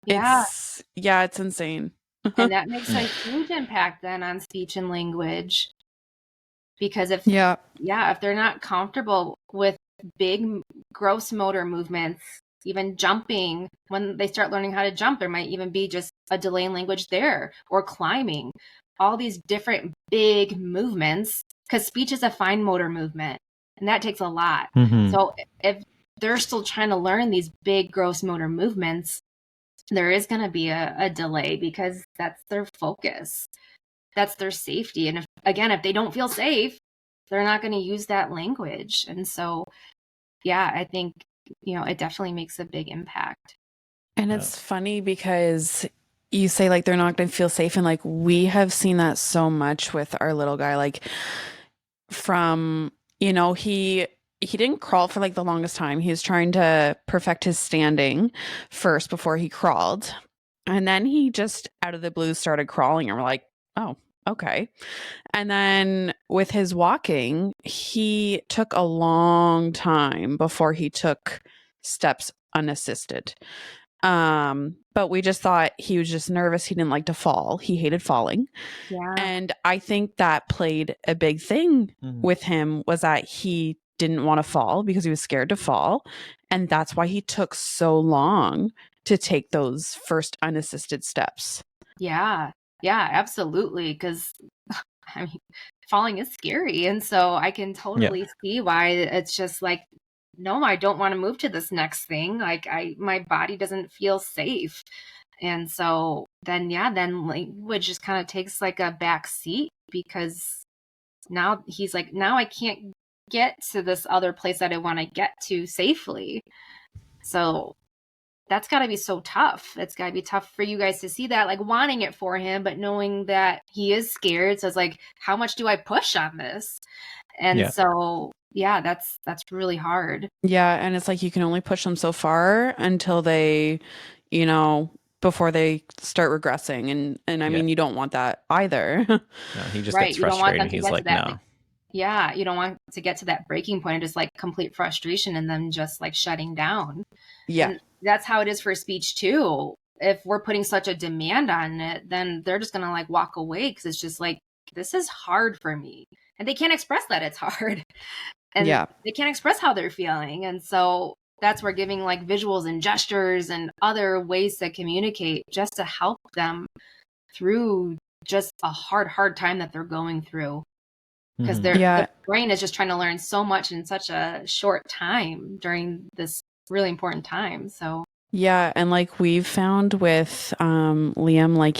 It's insane. And that makes a huge impact then on speech and language. Because if they're not comfortable with big gross motor movements, even jumping, when they start learning how to jump, there might even be just a delay in language there, or climbing, all these different big movements, because speech is a fine motor movement and that takes a lot. So if they're still trying to learn these big gross motor movements, there is going to be a delay, because that's their focus. That's their safety. And if they don't feel safe, they're not going to use that language. And so, yeah, I think, it definitely makes a big impact. And it's funny because you say like they're not going to feel safe. And like we have seen that so much with our little guy, like from, he didn't crawl for like the longest time. He was trying to perfect his standing first before he crawled. And then he just out of the blue started crawling, and we're like, oh, okay. And then with his walking, he took a long time before he took steps unassisted. But we just thought he was just nervous. He didn't like to fall. He hated falling. Yeah. And I think that played a big thing with him, was that he didn't want to fall because he was scared to fall. And that's why he took so long to take those first unassisted steps. Yeah. Yeah, absolutely. Because I mean, falling is scary. And so I can totally see why it's just like, no, I don't want to move to this next thing. Like my body doesn't feel safe. And so then language just kind of takes like a back seat, because now he's like, now I can't get to this other place that I want to get to safely. So that's got to be so tough. It's got to be tough for you guys to see that, like wanting it for him, but knowing that he is scared. So it's like, how much do I push on this? And so, yeah, that's really hard. Yeah. And it's like, you can only push them so far until they, before they start regressing. And I mean, you don't want that either. No, he just gets frustrated and he's like, no. Yeah, you don't want to get to that breaking point of just like complete frustration and then just like shutting down. Yeah. And that's how it is for speech too. If we're putting such a demand on it, then they're just going to like walk away, because it's just like, this is hard for me. And they can't express that it's hard. And they can't express how they're feeling. And so that's where giving like visuals and gestures and other ways to communicate, just to help them through just a hard time that they're going through. Because their brain is just trying to learn so much in such a short time during this really important time. So yeah, and like we've found with Liam, like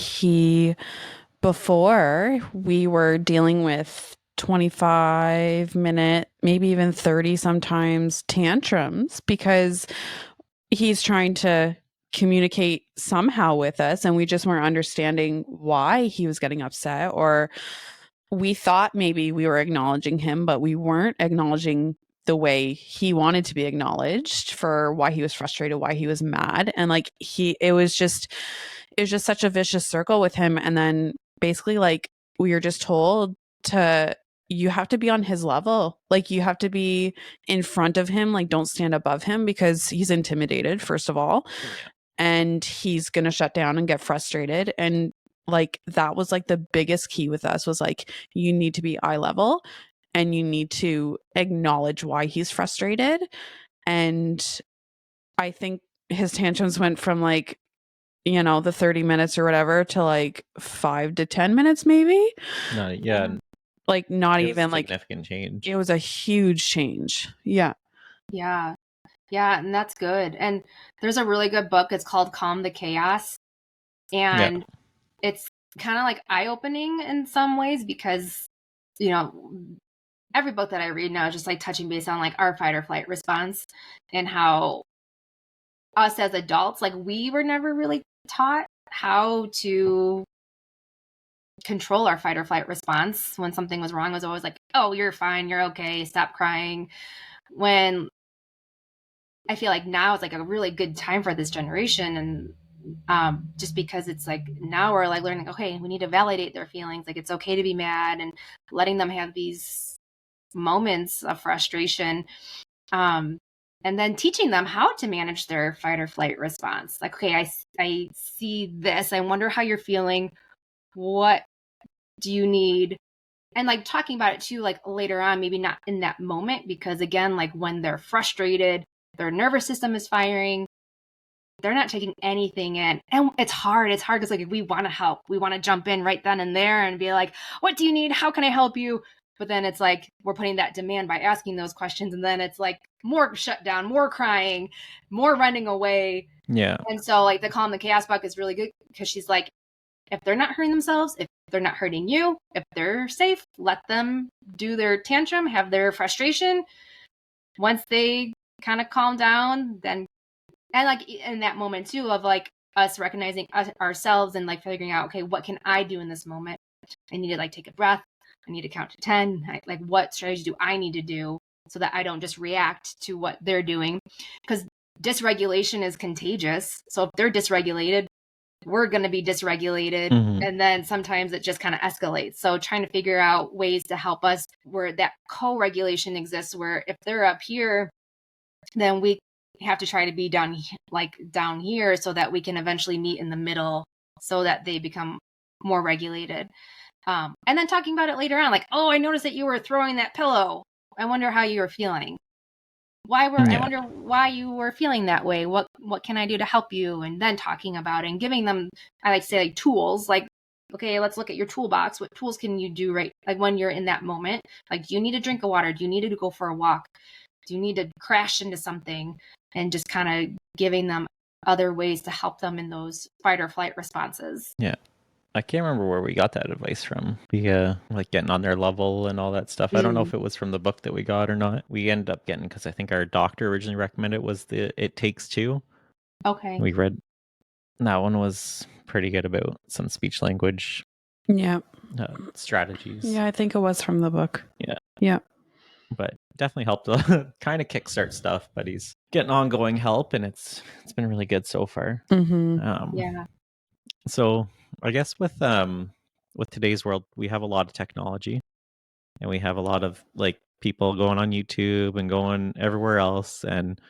before we were dealing with 25-minute, maybe even 30 sometimes tantrums, because he's trying to communicate somehow with us, and we just weren't understanding why he was getting upset, or we thought maybe we were acknowledging him, but we weren't acknowledging the way he wanted to be acknowledged for why he was frustrated, why he was mad. And like it was just such a vicious circle with him. And then basically like we were just told you have to be on his level. Like you have to be in front of him. Like don't stand above him, because he's intimidated, first of all, and he's going to shut down and get frustrated. And like that was like the biggest key with us, was like, you need to be eye level and you need to acknowledge why he's frustrated. And I think his tantrums went from like, the 30 minutes or whatever to like 5 to 10 minutes maybe. Like not even like significant change. It was a huge change. Yeah. Yeah. And that's good. And there's a really good book. It's called Calm the Chaos. And it's kind of like eye-opening in some ways, because, every book that I read now is just like touching base on like our fight or flight response, and how us as adults, like we were never really taught how to control our fight or flight response. When something was wrong, it was always like, oh, you're fine, you're okay, stop crying. When I feel like now it's like a really good time for this generation, and just because it's like now we're like learning, okay, we need to validate their feelings. Like it's okay to be mad, and letting them have these moments of frustration. And then teaching them how to manage their fight or flight response. Like, okay, I see this. I wonder how you're feeling. What do you need? And like talking about it too, like later on, maybe not in that moment, because again, like when they're frustrated, their nervous system is firing. they're not taking anything in. And it's hard because like we want to help, we want to jump in right then and there and be like, what do you need, how can I help you? But then it's like we're putting that demand by asking those questions, and then it's like more shutdown, more crying, more running away. Yeah. And so like the Calm the Chaos book is really good because she's like, if they're not hurting themselves, if they're not hurting you, if they're safe, let them do their tantrum, have their frustration. Once they kind of calm down, then, and like in that moment too of like us recognizing ourselves and like figuring out, okay, what can I do in this moment? I need to like take a breath. I need to count to 10. Like what strategy do I need to do so that I don't just react to what they're doing? Because dysregulation is contagious. So if they're dysregulated, we're going to be dysregulated. And then sometimes it just kind of escalates. So trying to figure out ways to help us where that co-regulation exists, where if they're up here, then we have to try to be down here so that we can eventually meet in the middle so that they become more regulated. And then talking about it later on, like, oh, I noticed that you were throwing that pillow. I wonder how you were feeling. I wonder why you were feeling that way. What can I do to help you? And then talking about it and giving them, I like to say, like tools, like, okay, let's look at your toolbox. What tools can you do right? Like when you're in that moment, like, do you need to drink a water? Do you need to go for a walk? Do you need to crash into something? And just kind of giving them other ways to help them in those fight or flight responses. Yeah. I can't remember where we got that advice from. Like getting on their level and all that stuff. I don't know if it was from the book that we got or not. We ended up getting, because I think our doctor originally recommended it, was the It Takes Two. Okay. We read that one, was pretty good about some speech language strategies. Yeah, I think it was from the book. Yeah. But definitely helped to kind of kickstart stuff. But he's getting ongoing help, and it's been really good so far. Yeah. So I guess with today's world, we have a lot of technology, and we have a lot of like people going on YouTube and going everywhere else, and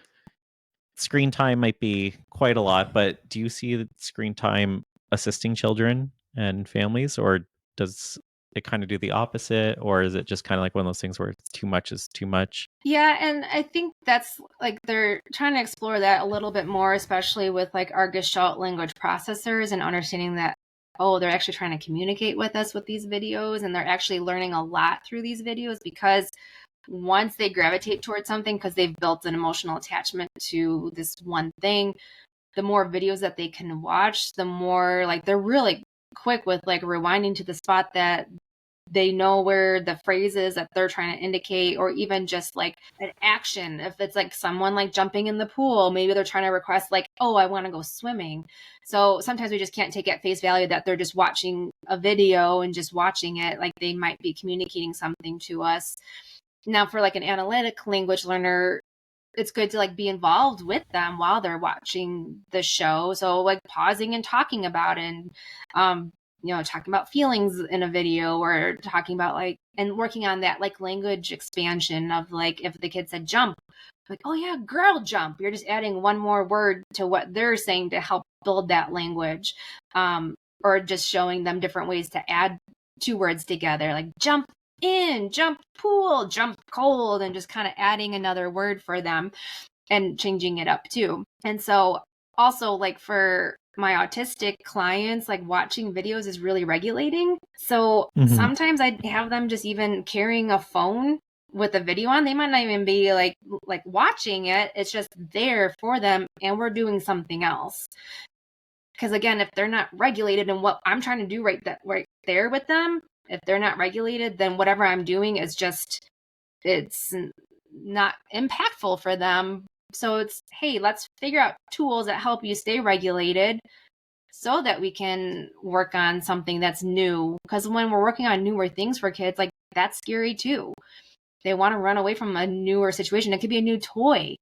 screen time might be quite a lot. But do you see the screen time assisting children and families, or does it kind of do the opposite, or is it just kind of like one of those things where too much is too much? Yeah, and I think that's like they're trying to explore that a little bit more, especially with like our Gestalt language processors and understanding that, oh, they're actually trying to communicate with us with these videos, and they're actually learning a lot through these videos, because once they gravitate towards something because they've built an emotional attachment to this one thing, the more videos that they can watch, the more like they're really quick with like rewinding to the spot that they know where the phrase is that they're trying to indicate, or even just like an action. If it's like someone like jumping in the pool, maybe they're trying to request like, oh, I want to go swimming. So sometimes we just can't take at face value that they're just watching a video and just watching it. Like they might be communicating something to us. Now for like an analytic language learner, it's good to like be involved with them while they're watching the show. So like pausing and talking about it, and talking about feelings in a video, or talking about like, and working on that like language expansion of like, if the kid said jump, like, oh yeah, girl jump, you're just adding one more word to what they're saying to help build that language. Or just showing them different ways to add two words together, like jump in, jump pool, jump cold, and just kind of adding another word for them and changing it up too. And so also like for my autistic clients, like watching videos is really regulating. So sometimes I'd have them just even carrying a phone with a video on. They might not even be like watching it. It's just there for them, and we're doing something else. Because again, if they're not regulated in what I'm trying to do right there with them, if they're not regulated, then whatever I'm doing is just, it's not impactful for them. So it's, hey, let's figure out tools that help you stay regulated so that we can work on something that's new. Because when we're working on newer things for kids, like that's scary too. They want to run away from a newer situation. It could be a new toy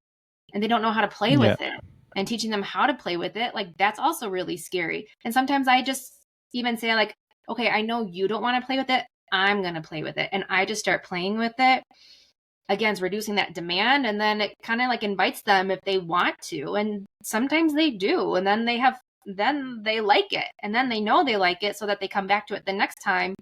and they don't know how to play with it. And teaching them how to play with it, like that's also really scary. And sometimes I just even say like, okay, I know you don't want to play with it. I'm going to play with it. And I just start playing with it. Again, it's reducing that demand. And then it kind of like invites them if they want to. And sometimes they do. And then they like it. And then they know they like it so that they come back to it the next time.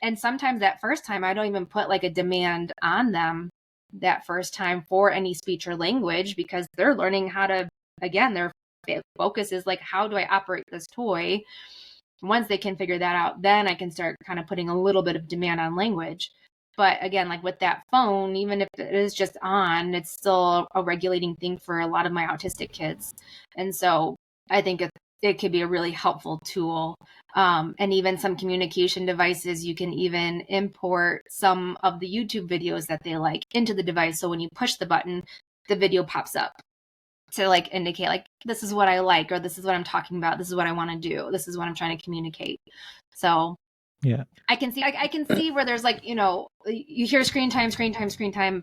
And sometimes that first time, I don't even put like a demand on them that first time for any speech or language, because they're learning how to, again, they're focus is like, how do I operate this toy? Once they can figure that out, then I can start kind of putting a little bit of demand on language. But again, like with that phone, even if it is just on, it's still a regulating thing for a lot of my autistic kids. And so I think it could be a really helpful tool. And even some communication devices, you can even import some of the YouTube videos that they like into the device. So when you push the button, the video pops up to like indicate like, this is what I like, or this is what I'm talking about. This is what I want to do. This is what I'm trying to communicate. So Yeah. I can see where there's like, you hear screen time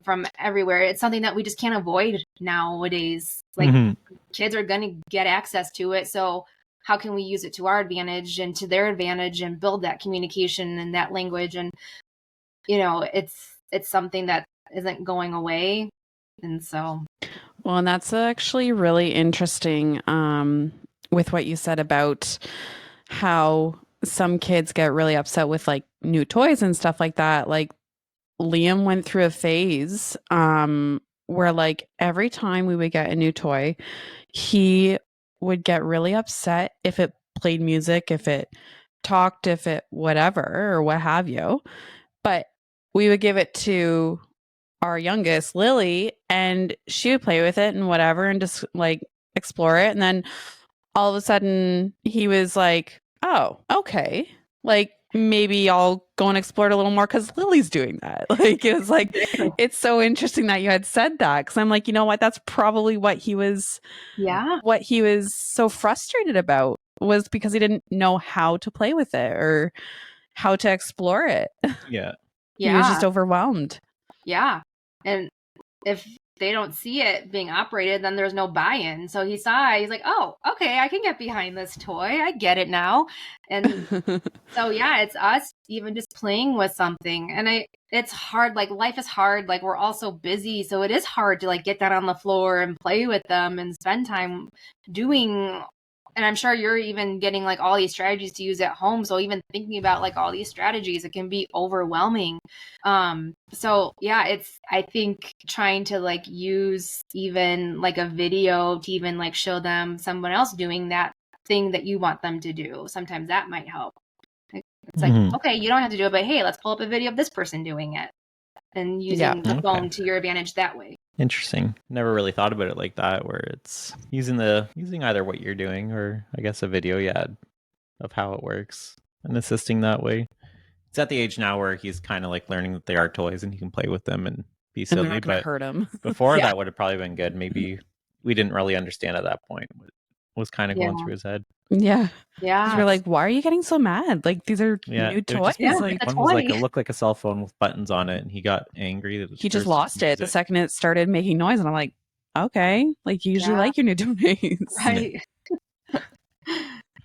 from everywhere. It's something that we just can't avoid nowadays. Like kids are going to get access to it. So how can we use it to our advantage and to their advantage and build that communication and that language? And, it's something that isn't going away. And so. Well, and that's actually really interesting with what you said about how some kids get really upset with like new toys and stuff like that. Like Liam went through a phase where like every time we would get a new toy, he would get really upset if it played music, if it talked, if it whatever or what have you. But we would give it to our youngest, Lily, and she would play with it and whatever and just like explore it. And then all of a sudden he was like, oh, okay. Like maybe I'll go and explore it a little more because Lily's doing that. Like it was like, it's so interesting that you had said that. Cause I'm like, you know what? That's probably what he was so frustrated about, was because he didn't know how to play with it or how to explore it. Yeah. He was just overwhelmed. Yeah. And if they don't see it being operated, then there's no buy-in. So he's like, oh, okay, I can get behind this toy. I get it now. And so, yeah, it's us even just playing with something. And it's hard. Like life is hard. Like we're all so busy. So it is hard to like get down on the floor and play with them and spend time doing. And I'm sure you're even getting like all these strategies to use at home. So even thinking about like all these strategies, it can be overwhelming. So yeah, I think trying to like use even like a video to even like show them someone else doing that thing that you want them to do. Sometimes that might help. It's like, okay, you don't have to do it, but hey, let's pull up a video of this person doing it and using the phone to your advantage that way. Interesting. Never really thought about it like that, where it's using either what you're doing or I guess a video of how it works and assisting that way. It's at the age now where he's kind of like learning that they are toys and he can play with them and be silly. And they're not gonna hurt him. Before that would have probably been good. Maybe we didn't really understand at that point what was kind of going through his head. Yeah. Yeah. You're like, why are you getting so mad? Like these are new toys. Like one was like it looked like a cell phone with buttons on it, and he got angry that he just lost it the second it started making noise, and I'm like, okay, like you usually like your new toys, right?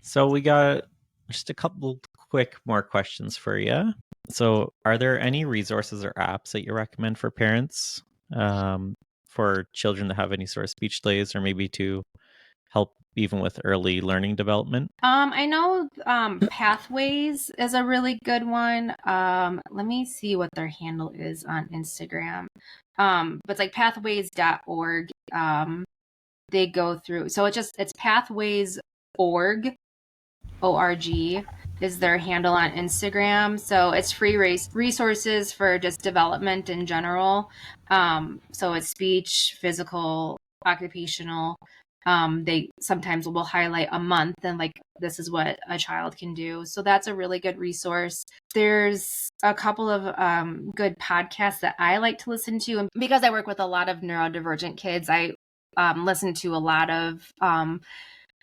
So we got just a couple quick more questions for you. So, are there any resources or apps that you recommend for parents for children that have any sort of speech delays, or maybe to help even with early learning development? I know Pathways is a really good one. Let me see what their handle is on Instagram. But it's like pathways.org. They go through. So it's pathways.org. ORG is their handle on Instagram. So it's free resources for just development in general. So it's speech, physical, occupational. They sometimes will highlight a month and like, this is what a child can do. So that's a really good resource. There's a couple of good podcasts that I like to listen to. And because I work with a lot of neurodivergent kids, I listen to a lot of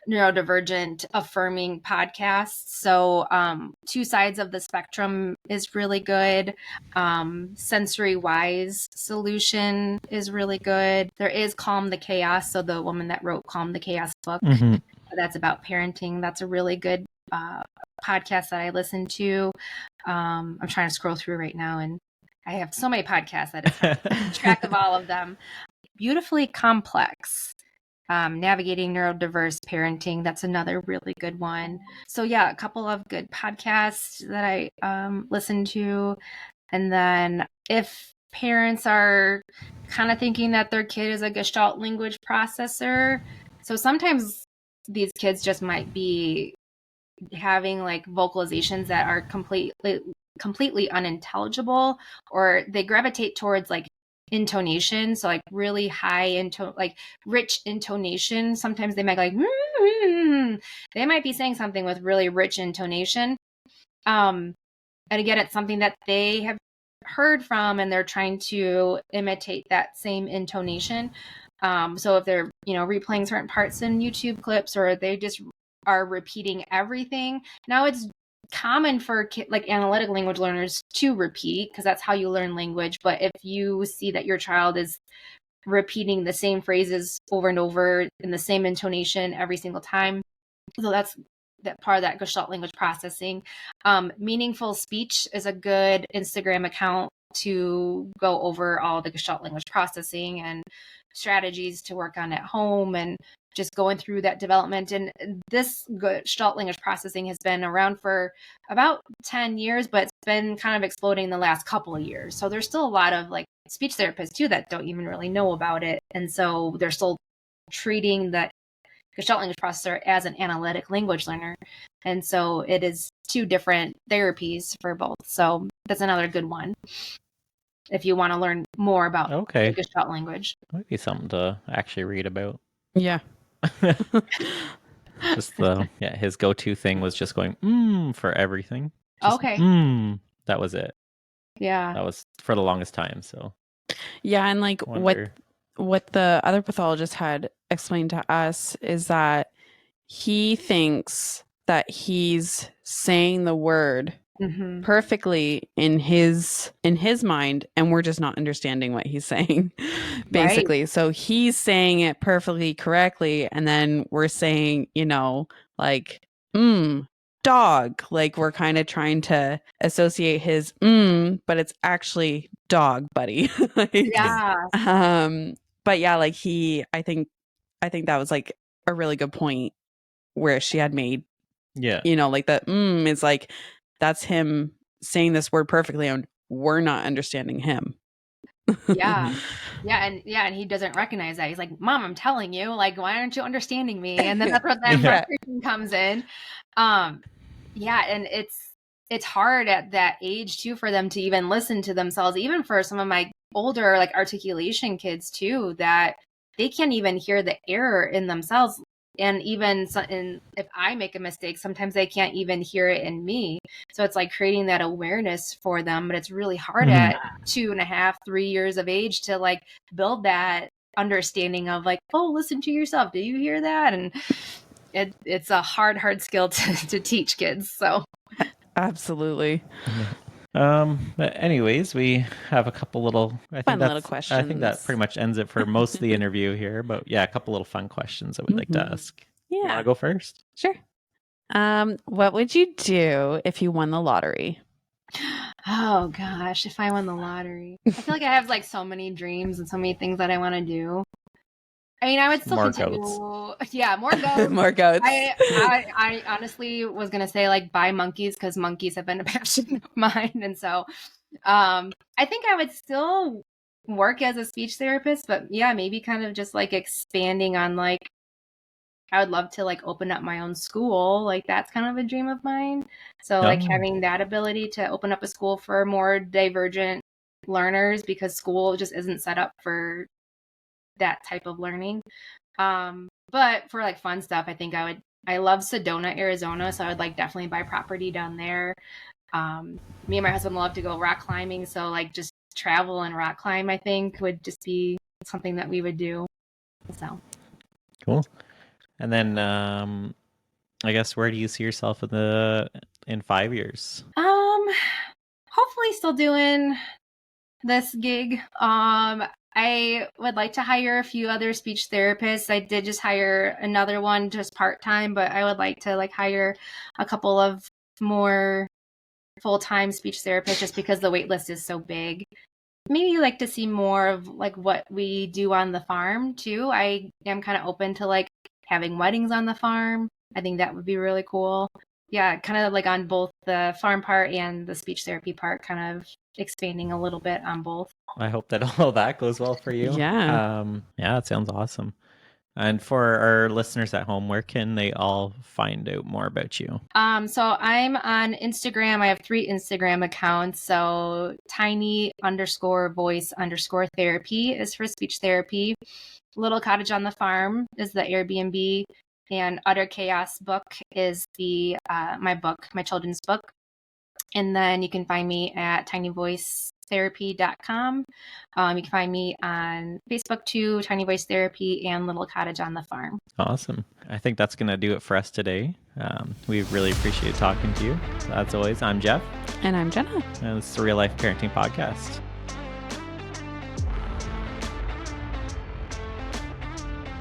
neurodivergent affirming podcasts. So Two Sides of the Spectrum is really good. Sensory Wise Solution is really good. There is Calm the Chaos. So the woman that wrote Calm the Chaos book, that's about parenting. That's a really good podcast that I listen to. I'm trying to scroll through right now, and I have so many podcasts that it's hard to keep track of all of them. Beautifully Complex. Navigating Neurodiverse Parenting. That's another really good one. So yeah, a couple of good podcasts that I listen to. And then if parents are kind of thinking that their kid is a Gestalt language processor, so sometimes these kids just might be having like vocalizations that are completely unintelligible, or they gravitate towards like intonation, so like really high like rich intonation. Sometimes they might like they might be saying something with really rich intonation, and again, it's something that they have heard from and they're trying to imitate that same intonation. So if they're, replaying certain parts in YouTube clips, or they just are repeating everything. Now it's common for like analytic language learners to repeat, because that's how you learn language. But if you see that your child is repeating the same phrases over and over in the same intonation every single time, so that's that part of that Gestalt language processing. Meaningful Speech is a good Instagram account to go over all the Gestalt language processing and strategies to work on at home, and just going through that development. And this Gestalt language processing has been around for about 10 years, but it's been kind of exploding the last couple of years. So there's still a lot of like speech therapists too that don't even really know about it. And so they're still treating the Gestalt language processor as an analytic language learner. And so it is two different therapies for both. So that's another good one if you want to learn more about the Gestalt language. Might be something to actually read about. Yeah. Just his go-to thing was just going for everything. Just, okay. That was it. Yeah. That was for the longest time. So yeah, and like what the other pathologist had explained to us is that he thinks that he's saying the word perfectly in his mind, and we're just not understanding what he's saying, basically. Right. So he's saying it perfectly correctly, and then we're saying, like dog, like we're kind of trying to associate his but it's actually dog, buddy. Like, yeah. But yeah, like I think that was like a really good point where she had made. Yeah. Like the is like, that's him saying this word perfectly and we're not understanding him. Yeah. And he doesn't recognize that. He's like, Mom, I'm telling you, like, why aren't you understanding me? And then that's where that frustration comes in. Yeah, and it's hard at that age too for them to even listen to themselves, even for some of my older like articulation kids too, that they can't even hear the error in themselves. And even if I make a mistake, sometimes they can't even hear it in me. So it's like creating that awareness for them. But it's really hard at 2.5, 3 years of age to like build that understanding of like, oh, listen to yourself. Do you hear that? And it's a hard skill to teach kids. So absolutely. But anyways, we have a couple little little questions. I think that pretty much ends it for most of the interview here. But yeah, a couple little fun questions that we'd like to ask. Yeah. You want to go first? Sure. What would you do if you won the lottery? Oh gosh, if I won the lottery. I feel like I have like so many dreams and so many things that I want to do. I mean, I would still continue. Goats. Yeah, more goats. More goats. I honestly was gonna say like buy monkeys, because monkeys have been a passion of mine, and so I think I would still work as a speech therapist, but yeah, maybe kind of just like expanding on like I would love to like open up my own school. Like that's kind of a dream of mine. So like having that ability to open up a school for more divergent learners, because school just isn't set up for that type of learning. But for like fun stuff, I think I love Sedona, Arizona, so I would like definitely buy property down there. Me and my husband love to go rock climbing, so like just travel and rock climb, I think would just be something that we would do. So cool. And then I guess where do you see yourself in 5 years? Hopefully still doing this gig. I would like to hire a few other speech therapists. I did just hire another one just part-time, but I would like to like hire a couple of more full-time speech therapists, just because the wait list is so big. Maybe like to see more of like what we do on the farm too. I am kind of open to like having weddings on the farm. I think that would be really cool. Yeah, kind of like on both the farm part and the speech therapy part, kind of expanding a little bit on both. I hope that all that goes well for you. Yeah. Yeah, it sounds awesome. And for our listeners at home, where can they all find out more about you? So I'm on Instagram. I have 3 Instagram accounts. So tiny_voice_therapy is for speech therapy. Little Cottage on the Farm is the Airbnb, and Utter Chaos Book is the my book, my children's book. And then you can find me at tinyvoicetherapy.com. You can find me on Facebook too, Tiny Voice Therapy and Little Cottage on the Farm. Awesome. I think that's going to do it for us today. We really appreciate talking to you. So as always, I'm Jeff. And I'm Jenna. And this is the Real Life Parenting Podcast.